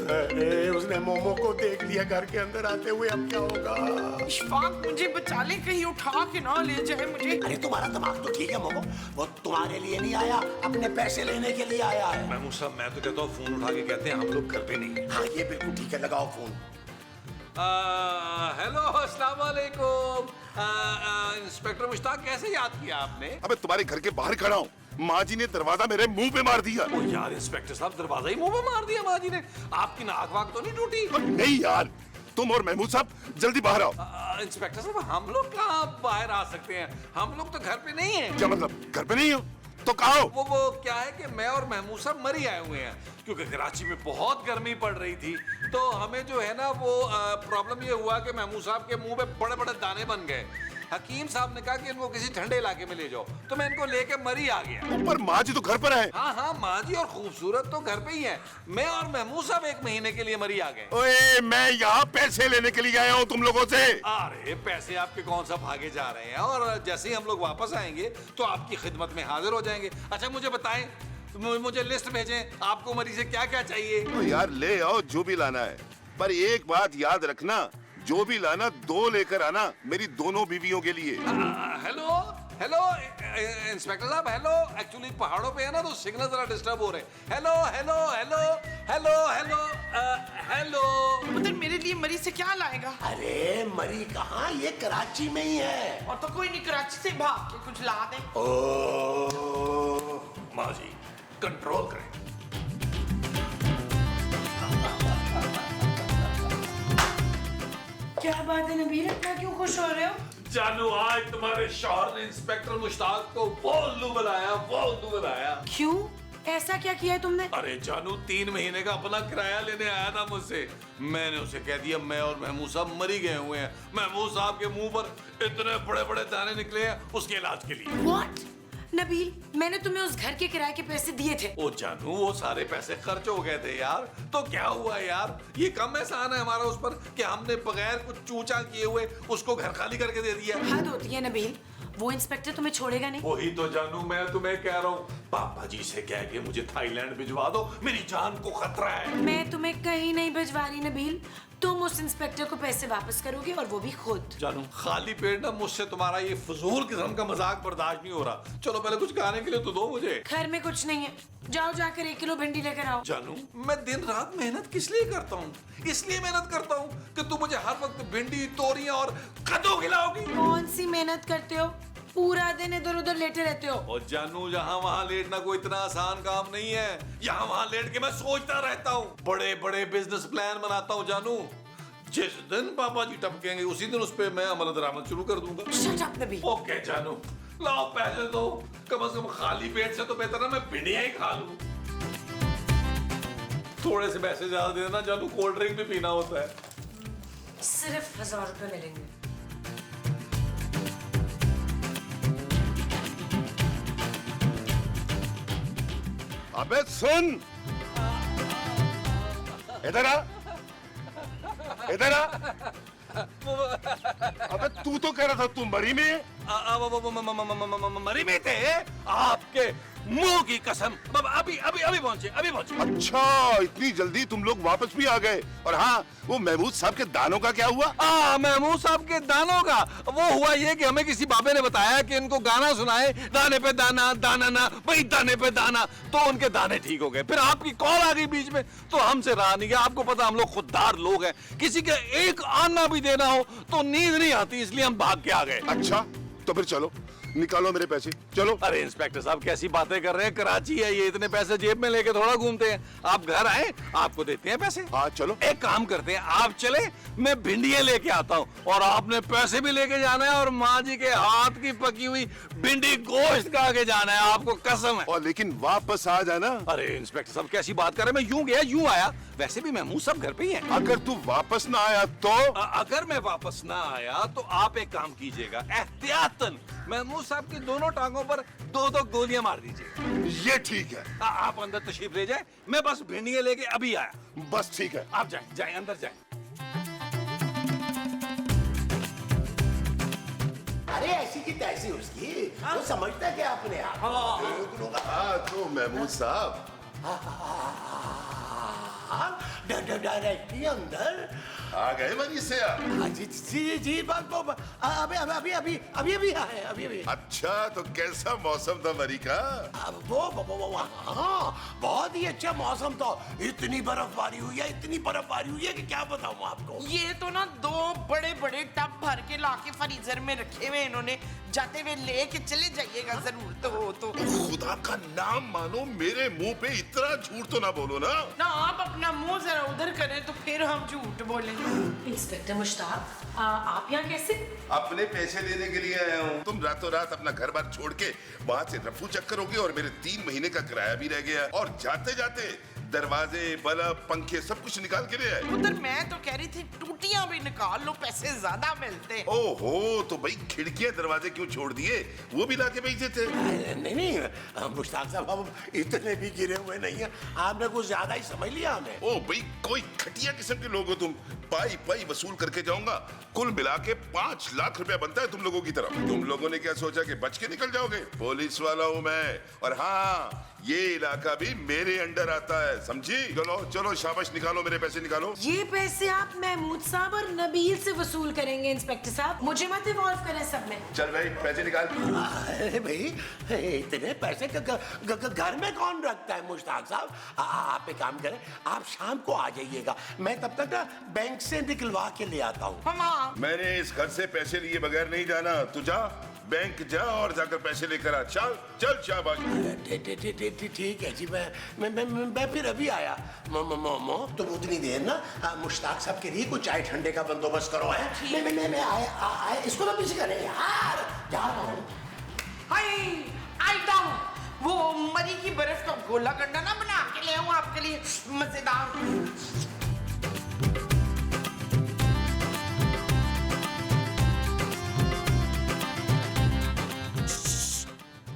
अरे उसने मोमो को देख लिया घर के अंदर आते हुए, अब क्या होगा? इशफाक मुझे बचा ले, कहीं उठा के ना ले जाए मुझे। अरे तुम्हारा दिमाग तो ठीक है मोमो, वो तुम्हारे लिए नहीं आया, अपने पैसे लेने के लिए आया है। महमूद साहब मैं तो कहता हूँ फोन उठा के कहते हैं हम लोग घर पे नहीं है। हाँ ये बिल्कुल ठीक है, लगाओ फोन। हेलो, अस्सलाम वालेकुम। इंस्पेक्टर मुश्ताक, कैसे याद किया आपने? अबे तुम्हारे घर के बाहर खड़ा हूँ, माँ जी ने दरवाजा मेरे मुंह पे मार दिया। ओ यार इंस्पेक्टर साहब, दरवाजा ही मुंह पे मार दिया माँ जी ने। आपकी नाक वाक तो नहीं टूटी? नहीं यार, तुम और महमूद साहब जल्दी बाहर आओ। इंस्पेक्टर साहब हम लोग कहाँ बाहर आ सकते हैं? हम लोग तो घर पे नहीं हैं। क्या मतलब, घर पे नहीं हो तो कहाँ हो? वो क्या है कि मैं और महमूद साहब मरी आए हुए हैं, क्योंकि कराची में बहुत गर्मी पड़ रही थी। तो हमें जो है ना वो प्रॉब्लम ये हुआ कि महमूद साहब के मुंह पे बड़े बड़े दाने बन गए। हकीम साहब ने कहा कि इनको किसी ठंडे इलाके में ले जाओ, तो मैं इनको लेके मरी आ गया। पर माँ जी तो घर पर है। हाँ माँ जी और खूबसूरत तो घर पे ही है। मैं और महमूद साहब 1 महीने के लिए मरी आ गए। ओए मैं यहाँ पैसे लेने के लिए आया हूँ तुम लोगों से। अरे पैसे आपके कौन सा भागे जा रहे हैं, और जैसे ही हम लोग वापस आएंगे तो आपकी खिदमत में हाजिर हो जाएंगे। अच्छा मुझे बताएं, मुझे लिस्ट भेजें, आपको मरी से क्या क्या चाहिए? ओ यार ले आओ जो भी लाना है, पर एक बात याद रखना, जो भी लाना 2 लेकर आना, मेरी दोनों बीवियों के लिए। हेलो हेलो इंस्पेक्टर साहब, हेलो। एक्चुअली पहाड़ों पे है ना तो सिग्नल जरा डिस्टर्ब हो रहे हैं। Hello hello hello hello hello hello. उधर मेरे लिए मरी से क्या लाएगा? अरे मरी कहाँ, ये कराची में ही है। और तो कोई नहीं, कराची से भाग के कुछ ला दे। ओ माँ जी कंट्रोल करें। क्या बात है नबील, इतना क्यों खुश हो रहे हो? जानू, आज तुम्हारे शौहर ने इंस्पेक्टर मुश्ताक को वो उल्लू बनाया। क्यों, ऐसा क्या किया है तुमने? अरे जानू 3 महीने का अपना किराया लेने आया था मुझसे। मैंने उसे कह दिया मैं और महमूद साहब मरी गए हुए हैं। महमूद साहब के मुंह पर इतने बड़े बड़े दाने निकले हैं उसके इलाज के लिए। What? नबील, मैंने तुम्हें उस घर के किराए के पैसे दिए थे। ओ जानू, वो सारे पैसे खर्च हो गए थे यार। तो क्या हुआ यार, ये कम एहसान है हमारा उस पर कि हमने बगैर कुछ चूचा किए हुए उसको घर खाली करके दे दिया। हद होती है नबील, वो इंस्पेक्टर तुम्हें छोड़ेगा नहीं। वही तो जानू मैं तुम्हें कह रहा हूँ, पापा जी से कह के मुझे थाईलैंड भिजवा दो, मेरी जान को खतरा है। मैं तुम्हें कहीं नहीं भिजवा रही नबील, तुम उस इंस्पेक्टर को पैसे वापस करोगे और वो भी खुद। जानू खाली पेट ना मुझसे तुम्हारा ये फजूल किस्म का मजाक बर्दाश्त नहीं हो रहा। चलो पहले कुछ खाने के लिए तो दो मुझे। घर में कुछ नहीं है, जाओ जाकर 1 किलो भिंडी लेकर आओ। जानू मैं दिन रात मेहनत किस लिए करता हूँ? इसलिए मेहनत करता हूँ कि तुम मुझे हर वक्त भिंडी, तोरियां और कद्दू खिलाओगी। कौन सी मेहनत करते हो? पूरा दिन इधर उधर लेटे रहते हो। और जानू यहाँ वहाँ लेटना कोई इतना आसान काम नहीं है। यहाँ वहाँ लेट के मैं सोचता रहता हूँ, बड़े बड़े बिजनेस प्लान बनाता हूँ। जानू जिस दिन पापा जी टपकेंगे उसी दिन उस पे मैं अमल दरामद शुरू कर दूंगा। शट अप नबी। ओके जानू, लाओ पैसे दो। कम से कम खाली पेट से तो बेहतर है मैं भिंडियां ही खा लूं। थोड़े से पैसे ज्यादा देना जानू, कोल्ड ड्रिंक भी पीना होता है। सिर्फ 1000 रुपए मिलेंगे। अबे सुन, इधर आ, इधर आ। अबे तू तो कह रहा था तू मरी में। मरी में थे आपके मुंह की कसम। अभी अभी अभी पहुंचे, अभी पहुंचे। अच्छा इतनी जल्दी तुम लोग वापस भी आ गए। और हाँ, वो महमूद साहब के दानों का क्या हुआ? महमूद साहब के दानों का वो हुआ ये कि हमें किसी बाबे ने बताया कि इनको गाना सुनाए, दाने पे दाना, दाना ना भाई दाने पे दाना, तो उनके दाने ठीक हो गए। फिर आपकी कॉल आ गई बीच में, तो हमसे रहा नहीं गया। आपको पता हम लोग खुददार लोग हैं, किसी के एक आना भी देना हो तो नींद नहीं आती, इसलिए हम भाग के आ गए। अच्छा तो फिर चलो निकालो मेरे पैसे, चलो। अरे इंस्पेक्टर साहब कैसी बातें कर रहे हैं? कराची है ये, इतने पैसे जेब में लेके थोड़ा घूमते हैं। आप घर आए, आपको देते हैं पैसे। हाँ चलो। एक काम करते हैं, आप चले, मैं भिंडियां लेके आता हूँ और आपने पैसे भी लेके जाना है और माँ जी के हाथ की पकी हुई भिंडी गोश्त खा के जाना है, आपको कसम है। और लेकिन वापस आ जाना। अरे इंस्पेक्टर साहब कैसी बात कर रहे हैं? मैं यूं गया यूं आया, वैसे भी महमूद साहब घर पे ही हैं। अगर तू वापस ना आया तो? अगर मैं वापस ना आया तो आप एक काम कीजिएगा, एहतियातन महमूद साहब की दोनों टांगों पर 2-2 गोलियां मार दीजिएगा। ये ठीक है। आप अंदर तशरीफ ले जाए, मैं बस भिंडियां लेके अभी आया। बस ठीक है। आप जाएं, जाएं अंदर जाएं। अरे ऐसी की तैसी उसकी, वो समझता है क्या अपने आप? हाँ तो महमूद साहब डायरेक्टली अंदर आ गए वहीं से आप? जी जी जी अभी अभी अभी अभी अभी आए, अभी अभी। अच्छा तो कैसा मौसम था मरी का? वो हाँ बहुत ही अच्छा मौसम था। इतनी बर्फबारी हुई है, इतनी बर्फबारी हुई है कि क्या बताऊं आपको। ये तो ना 2 बड़े बड़े टब भर के लाके फ्रीजर में रखे हुए इन्होंने, जाते हुए लेके चले जाइएगा जरूर। तो खुदा का नाम मानो, मेरे मुंह पे इतना झूठ तो ना बोलो ना। ना आप अपना मुंह जरा उधर करें तो फिर हम झूठ बोलेंगे। इंस्पेक्टर मुश्ताक, आप यहाँ कैसे? अपने पैसे लेने के लिए आया हूँ। तुम रातों रात अपना घर बार छोड़ के वहाँ से रफू चक्कर हो गए और मेरे 3 महीने का किराया भी रह गया। और जाते जाते दरवाजे, बल्ब, पंखे सब कुछ निकाल के ले आए। उधर मैं तो कह रही थी टूटियां भी निकाल लो, पैसे ज्यादा मिलते। ओहो तो भाई खिड़कियां दरवाजे क्यों छोड़ दिए? वो भी लाके भेजे थे। नहीं नहीं मुश्ताक साहब, हम इतने भी गिरे हुए नहीं है, आपने कुछ ज्यादा ही समझ लिया हमें। ओ भाई कोई घटिया किस्म के लोग हो तुम। पाई पाई वसूल करके जाऊंगा, कुल मिला के 5 लाख रुपया बनता है तुम लोगों की तरफ। तुम लोगों ने क्या सोचा कि बच के निकल जाओगे? पुलिस वाला हूँ मैं। और हाँ ये इलाका भी मेरे अंडर आता है, समझी? चलो चलो शाबाश, निकालो मेरे पैसे निकालो। ये पैसे आप महमूद साहब और नबील से वसूल करेंगे इंस्पेक्टर साहब, मुझे मत इन्वॉल्व करें सब में। चल भाई पैसे निकाल। अरे भाई इतने पैसे घर में कौन रखता है मुश्ताक साहब? आप एक काम करें, आप शाम को आ जाइएगा, मैं तब तक ना बैंक से निकलवा के ले आता हूँ। मैंने इस घर से पैसे लिए बगैर नहीं जाना। तू जा बैंक जा और जाकर पैसे लेकर आ। चल चल शाबाश। ठीक है जी, मैं फिर अभी आया। तुम उतनी देर ना मुश्ताक साहब के लिए कुछ चाय ठंडे का बंदोबस्त करो है। मैं आया इसको तो पीछे करें यार, जा रहा हूँ। वो मरी की बर्फ का गोला गंडा ना बना के ले आऊं आपके लिए, मजेदार।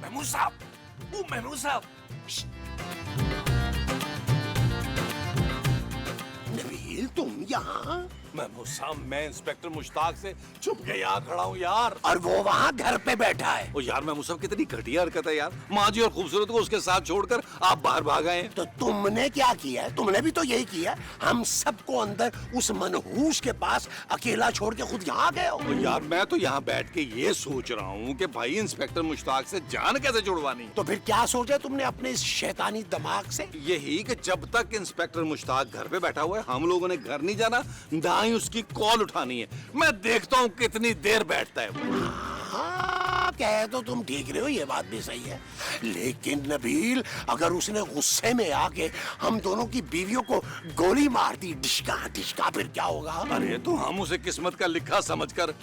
महमूद साहब, वो महमूद साहब। नबील तुम यहाँ? मैं इंस्पेक्टर मुश्ताक से छुप के यहाँ खड़ा हूँ यार। और वो वहाँ घर पे बैठा है। ओ यार महमूद साहब कितनी घटिया हरकत है यार। माँ जी और खूबसूरत को उसके साथ छोड़कर आप बाहर भाग आए हैं। तो तुमने क्या किया है? तुमने भी तो यही किया। हम सबको अंदर उस मनहूस के पास अकेला छोड़ के खुद यहाँ गए हो। ओ यार मैं तो यहाँ बैठ के ये सोच रहा हूँ कि भाई इंस्पेक्टर मुश्ताक से जान कैसे छुड़वानी। तो फिर क्या सोचा तुमने अपने इस शैतानी दिमाग से? यही कि जब तक इंस्पेक्टर मुश्ताक घर पे बैठा हुआ है हम लोगों ने घर नहीं जाना, ना ही उसकी कॉल उठानी है। मैं देखता हूँ कितनी देर बैठता है वो। हाँ, कहे तो तुम ठीक रहे हो, ये बात भी सही है। लेकिन नबील, अगर उसने गुस्से में आके हम दोनों की बीवियों को गोली मार दी डिशका डिशका, फिर क्या होगा? अरे तो हम उसे किस्मत का लिखा समझकर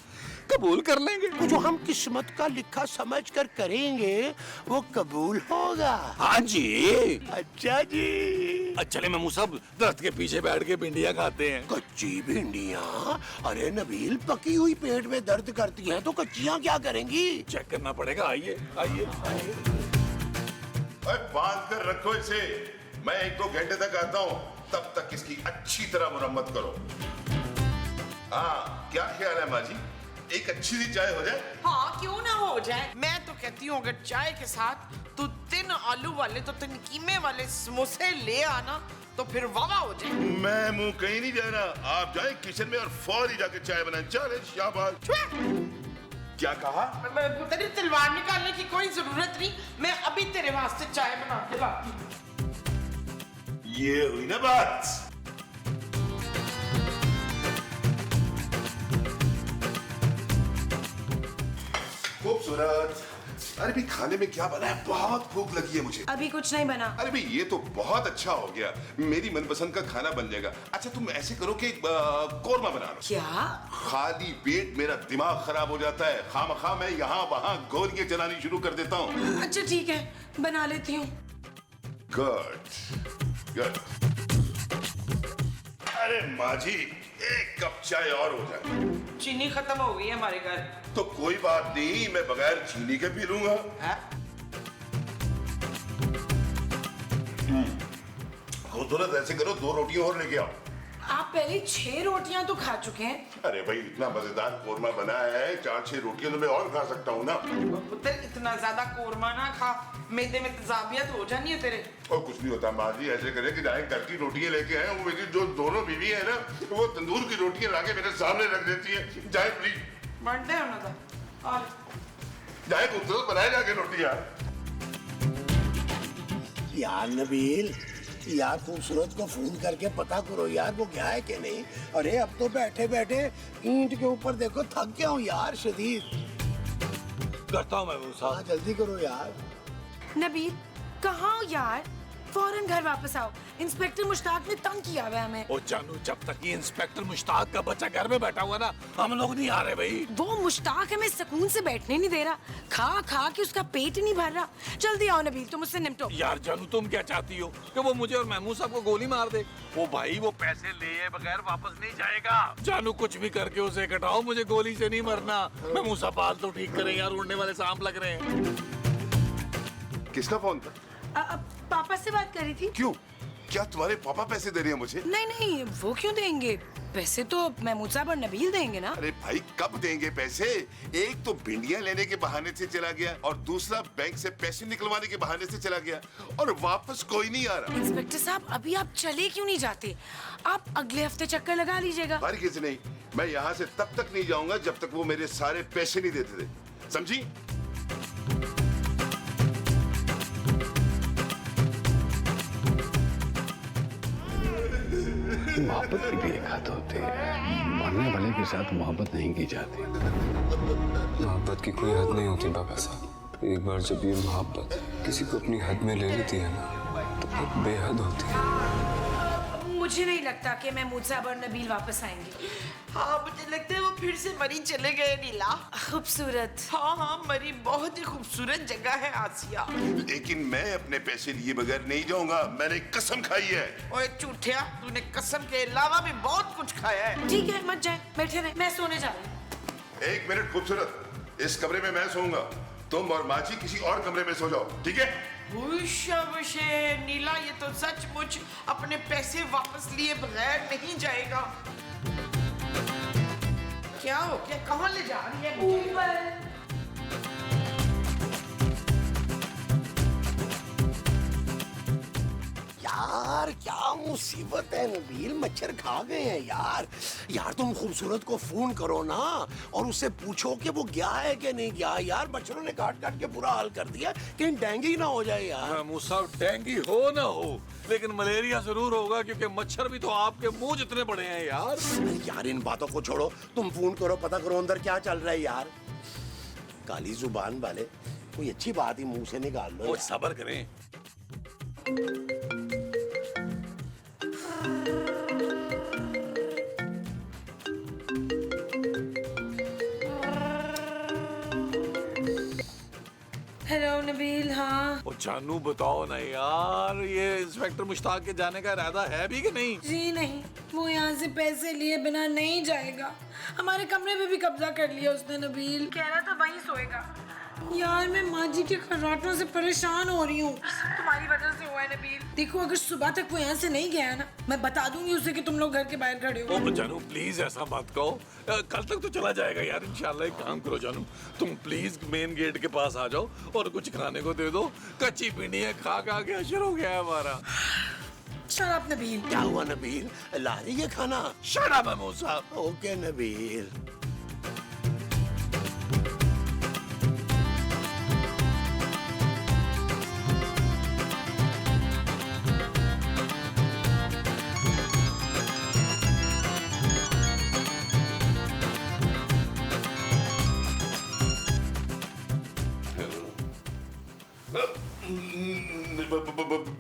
कबूल कर लेंगे। वो जो हम किस्मत का लिखा समझकर करेंगे वो कबूल होगा। हाँ जी। अच्छा जी। चले महमूद साहब दरख्त के पीछे बैठ के भिंडियाँ खाते हैं। कच्ची भिंडियाँ? अरे नबील, पकी हुई पेट में दर्द करती हैं तो कच्चियाँ क्या करेंगी? चेक करना पड़ेगा। आइए आइए आइए। बांध कर रखो इसे, मैं 1-2 घंटे तक आता हूँ, तब तक इसकी अच्छी तरह मुरम्मत करो। हाँ, क्या ख्याल है माँ जी, एक अच्छी सी चाय हो जाए? हाँ, क्यों ना हो जाए। मैं तो कहती हूँ अगर चाय के साथ तू 3 आलू वाले तो 3 कीमे वाले समोसे ले आना तो फिर वावा हो जाए। मैं मुंह कहीं नहीं जा रहा, आप जाए किचन में और फौरी जाके चाय बनाएं। चले शाबाश। क्या कहा? तेरी तलवार निकालने की कोई जरूरत नहीं, मैं अभी तेरे वास्ते चाय बना के लाती हूँ। ये हुई ना बात। खूबसूरत। अरे भी खाने में क्या बना है? बहुत भूख लगी है मुझे। अभी कुछ नहीं बना। अरे भाई ये तो बहुत अच्छा हो गया, मेरी मनपसंद का खाना बन जाएगा। अच्छा तुम ऐसे करो कि कोरमा बना लो। क्या? खाली पेट मेरा दिमाग खराब हो जाता है, खामखा मैं यहाँ वहाँ गोलियां चलानी शुरू कर देता हूँ। अच्छा ठीक है, बना लेती हूँ। Good good. अरे माँ जी, 1 कप चाय और हो जाए। चीनी खत्म हो गई है हमारे घर। तो कोई बात नहीं, मैं बगैर चीनी के पी लूंगा। खूबसूरत ऐसे करो, 2 रोटियां और लेके आओ। आप पहले 6 रोटियां तो खा चुके हैं। अरे भाई इतना मजेदार कोरमा बना है, 4-6 रोटियां तो मैं और खा सकता हूँ ना। पुत्र इतना ज्यादा कोरमा ना खा, मैदे में तेजाबियत हो जानी है तेरे। और कुछ नहीं होता माँ जी, ऐसे करे कि जाए घर की रोटियां लेके आए। वो मेरी जो दोनों बीवी है ना, वो तंदूर की रोटियां लाके मेरे सामने रख देती है। जाए प्लीज। बढ़ते हैं ना था। और जाए खूबसूरत बनाए जाके रोटियां। यार नबील, यार खूबसूरत को फोन करके पता करो यार वो क्या है कि नहीं। अरे अब तो बैठे बैठे ईंट के ऊपर देखो थक गया हूँ यार शदीद। करता हूँ मैं वो साहब। हाँ जल्दी करो यार। नबील, कहाँ हो यार? फौरन घर वापस आओ। इंस्पेक्टर मुश्ताक ने तंग किया हुआ है हमें। ओ जानू, जब तक ये इंस्पेक्टर मुश्ताक का बच्चा घर में बैठा हुआ ना, हम लोग नहीं आ रहे भाई। वो मुश्ताक हमें सुकून से बैठने नहीं दे रहा, खा खा के उसका पेट ही नहीं भर रहा। जल्दी आओ नबील, तुम उससे निपटो। यार जानू, तुम क्या चाहती हो कि वो मुझे और महमूद साहब को गोली मार दे? वो भाई वो पैसे लिए बगैर वापस नहीं जाएगा। जानू कुछ भी करके उसे इकट्ठाओ, मुझे गोली से नहीं मरना। महमूद साहब बाल तो ठीक करें यार, उड़ने वाले सांप लग रहे हैं। किसका फोन था? पापा से बात करी थी। क्यों? क्या तुम्हारे पापा पैसे दे रहे हैं मुझे? नहीं नहीं, वो क्यों देंगे? पैसे तो महमूद साहब और नबील देंगे ना। अरे भाई कब देंगे पैसे? एक तो भिंडियां लेने के बहाने से चला गया और दूसरा बैंक से पैसे निकलवाने के बहाने से चला गया, और वापस कोई नहीं आ रहा। इंस्पेक्टर साहब, अभी आप चले क्यों नहीं जाते? आप अगले हफ्ते चक्कर लगा लीजिएगा। बारीकी से नहीं, मैं यहाँ से तब तक नहीं जाऊंगा जब तक वो मेरे सारे पैसे नहीं देते थे, समझी? मोहब्बत की भी एक हद होती है, मरने वाले के साथ मोहब्बत नहीं की जाती। मोहब्बत की कोई हद नहीं होती बाबा साहब। एक बार जब ये मोहब्बत किसी को अपनी हद में ले लेती है ना, तो एक बेहद होती है। मुझे नहीं लगता कि महमूद साहब और नबील वापस आएंगे। हाँ, मुझे लगता है वो फिर से मरी चले गए। नीला खूबसूरत। हाँ हाँ, मरी बहुत ही खूबसूरत जगह है आसिया। लेकिन मैं अपने पैसे लिए बगैर नहीं जाऊंगा, मैंने कसम खाई है। ओए झूठिया, तूने कसम के अलावा भी बहुत कुछ खाया है। ठीक है, मत जाए, बैठे रहे, मैं सोने जा रही हूँ। 1 मिनट खूबसूरत, इस कमरे में मैं सोऊंगा, तुम और माची किसी और कमरे में सो जाओ, ठीक है? नीला, ये तो सचमुच अपने पैसे वापस लिए बगैर नहीं जाएगा। क्या हो गया? कहाँ ले जा रही है मुझे? ऊपर। यार क्या मुसीबत है नबील, मच्छर खा गए हैं यार। यार तुम खूबसूरत को फोन करो ना और उससे पूछो कि वो गया है कि नहीं गया। यार मच्छरों ने काट काट के बुरा हाल कर दिया, कहीं डेंगू ना हो जाए यार। मूसा, डेंगू हो ना हो लेकिन मलेरिया जरूर होगा, क्योंकि मच्छर भी तो आपके मुंह जितने बड़े हैं यार। यार इन बातों को छोड़ो, तुम फोन करो, पता करो अंदर क्या चल रहा है यार। काली जुबान वाले, कोई अच्छी बात ही मुंह से निकाल लो। वो सब्र करें। हेलो नबील। हाँ ओ जानू बताओ ना यार, ये इंस्पेक्टर मुश्ताक के जाने का इरादा है भी कि नहीं? जी नहीं, वो यहाँ से पैसे लिए बिना नहीं जाएगा। हमारे कमरे पे भी कब्जा कर लिया उसने नबील। कह रहा था वहीं सोएगा। यार मैं माँ जी के खर्राटों से परेशान हो रही हूँ। तुम्हारी वजह से हुआ है नबील। देखो अगर सुबह तक वो यहाँ से नहीं गया ना, मैं बता दूंगी उसे कि तुम लोग घर के बाहर खड़े हो। ओ जानू प्लीज ऐसा मत कहो, कल तक तो चला जाएगा यार इंशाल्लाह। एक काम करो जानू, तुम प्लीज मेन गेट के पास आ जाओ और कुछ खाने को दे दो। कच्ची भिंडी है, खा खा के अशर हो गया है हमारा। Shut up Nabeel. क्या हुआ नबील, ला रही है खाना? शट अप मूसा। ओके नबील।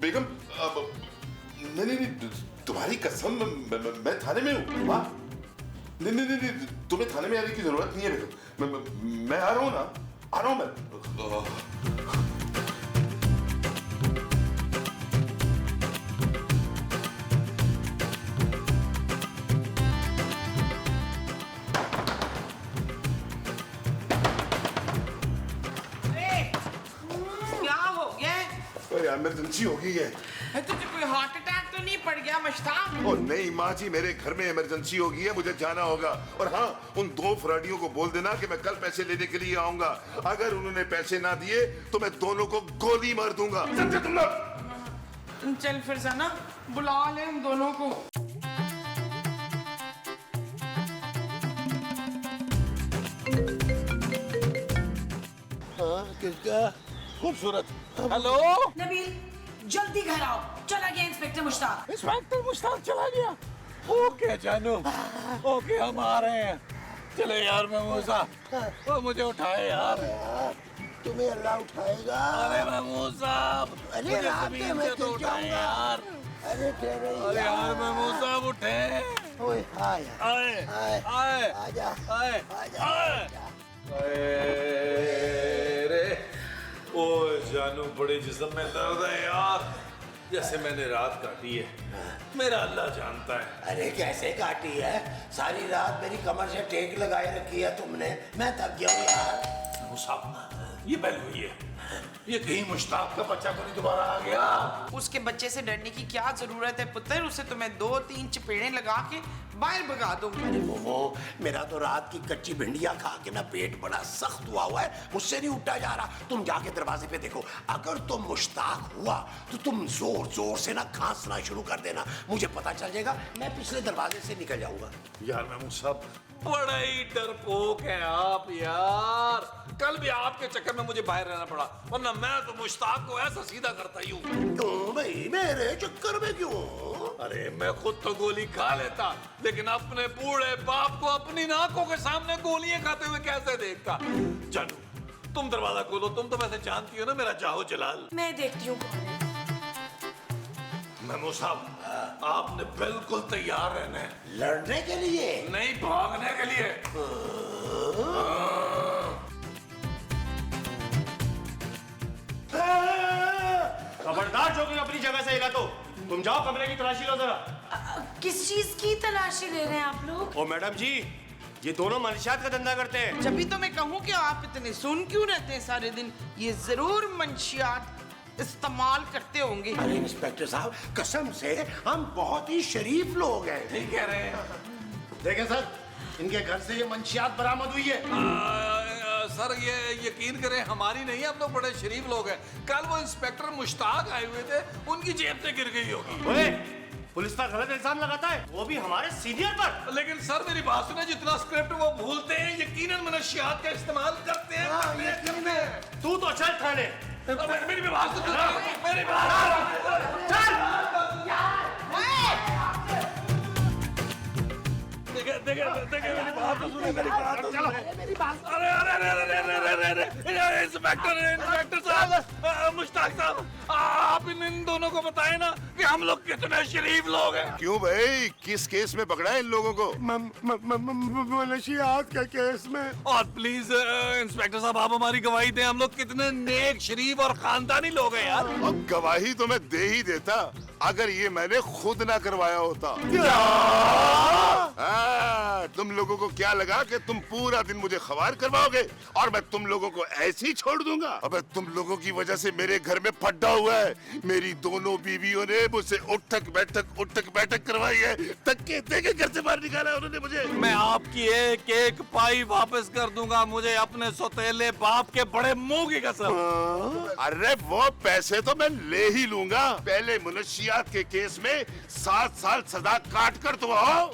बेगम, नहीं नहीं नहीं, तुम्हारी कसम, मैं थाने में हूँ। हाँ नहीं नहीं नहीं, तुम्हें थाने में आने की जरूरत नहीं है बेगम। मैं आ रहा हूँ ना, आ रहा हूँ मैं। इमरजेंसी हो गई है। तुझे कोई हार्ट अटैक तो नहीं पड़ गया मुश्ताक? ओ नहीं माँ जी, मेरे घर में इमरजेंसी हो गई है, मुझे जाना होगा। और हाँ, उन 2 फ्रॉडियों को बोल देना कि मैं कल पैसे लेने के लिए आऊंगा। अगर उन्होंने पैसे ना दिए तो मैं दोनों को गोली मार दूंगा। समझे तुम लोग? चल फिर जाना, बुला ले उन दोनों को। हाँ किसका? खूबसूरत। हेलो नबील जल्दी घर आओ, चला गया इंस्पेक्टर मुश्ताक। इंस्पेक्टर मुश्ताक चला गया? ओके जानू, ओके हम आ रहे हैं। चले यार मैं मूसा, वो मुझे उठाए यार। तुम्हें अल्लाह उठाएगा। अरे मैं मूसा, अरे रात में मैं तो उठाए यार। अरे ठहरे यार मैं मूसा उठे। ओए आए आए आए आए आजा आए आजा। रे ओ जानू, बड़े जिस्म में दर्द है यार, जैसे मैंने रात काटी है। मेरा अल्लाह जानता है। अरे कैसे काटी है? सारी रात मेरी कमर से टेक लगाए रखी है तुमने। मैं थक गया हूँ यार। मुसाफ, ये बैल हुई है, ये कहीं मुश्ताक का बच्चा को नहीं दोबारा आ गया? उसके बच्चे से डरने की क्या जरूरत है पुत्र? उसे तो मैं 2-3 चपेड़े लगा के बाहर भगा दूंगा। अरे मोमो, मेरा तो रात की कच्ची भिंडियां खा के ना पेट बड़ा सख्त हुआ है, मुझसे नहीं उठा जा रहा। तुम जाके दरवाजे पे देखो, अगर तुम मुश्ताक हुआ तो तुम जोर जोर से ना खांसना शुरू कर देना। मुझे पता चल जाएगा, मैं पिछले दरवाजे से निकल जाऊंगा। यार मैं मुसाफ, बड़ा ही डरपोक है आप यार। कल भी आपके चक्कर में मुझे बाहर रहना पड़ा, वरना मैं तो मुश्ताक को ऐसा सीधा करता ही हूँ। क्यों भाई, मेरे चक्कर में क्यों? अरे मैं खुद तो गोली खा लेता, लेकिन अपने बूढ़े बाप को अपनी आंखों के सामने गोलियां खाते हुए कैसे देखता? जानू, तुम दरवाजा खोलो, तुम तो वैसे जानती हो ना मेरा जाहो जलाल। मैं देखती हूँ। महमूद साहब, आपने बिल्कुल तैयार रहना है। लड़ने के लिए? नहीं, भागने के लिए। खबरदार जो कि अपनी जगह से हिला तो तुम जाओ कमरे की तलाशी लो जरा। किस चीज की तलाशी ले रहे हैं आप लोग? ओ मैडम जी, ये दोनों मंशियात का धंधा करते हैं। जब भी तो मैं कहूँ कि आप इतने सुन क्यों रहते हैं सारे दिन? ये जरूर मंशियात इस्तेमाल करते होंगे। अरे इंस्पेक्टर साहब, कसम से हम बहुत ही शरीफ लोग हैं। ठीक कह रहे हैं। देखें सर, इनके घर से ये मंशियात बरामद हुई है। सर ये यकीन करें हमारी नहीं है, हम लोग बड़े शरीफ लोग हैं। कल वो इंस्पेक्टर मुश्ताक आए हुए थे, उनकी जेब से गिर गई होगी। ओए, पुलिस पर गलत इल्जाम लगाता है, वो भी हमारे सीनियर पर। लेकिन सर मेरी बात सुने, जितना स्क्रिप्ट वो भूलते हैं यकीनन मनशियात का इस्तेमाल करते हैं। तू तो चल थाने। मेरी भी बात सुन, मेरी बात देखिए मेरी बात तो सुने, मेरी बात तो सुने। अरे इंस्पेक्टर साहब, मुश्ताक साहब, आप इन दोनों को बताएं ना कि हम लोग कितने शरीफ लोग हैं। क्यों भाई, किस केस में पकड़ा है इन लोगों को? मनशियात के केस में। और प्लीज इंस्पेक्टर साहब, आप हमारी गवाही दें, हम लोग कितने नेक, शरीफ और खानदानी लोग हैं यार। अब गवाही तो मैं दे ही देता अगर ये मैंने खुद ना करवाया होता। तुम लोगों को क्या लगा कि तुम पूरा दिन मुझे खबार करवाओगे और मैं तुम लोगों को ऐसे ही छोड़ दूंगा? अबे तुम लोगों की वजह से मेरे घर में फड्डा हुआ है। मेरी दोनों बीवियों ने मुझसे उठक बैठक करवाई है, धक्के देके घर से बाहर निकाला है उन्होंने मुझे। मैं आपकी एक एक पाई वापस कर दूंगा, मुझे अपने सौतेले बाप के बड़े मुंह की कसम। अरे वो पैसे तो मैं ले ही लूंगा, पहले मनशियात के केस में 7 साल सजा काट कर तो आओ।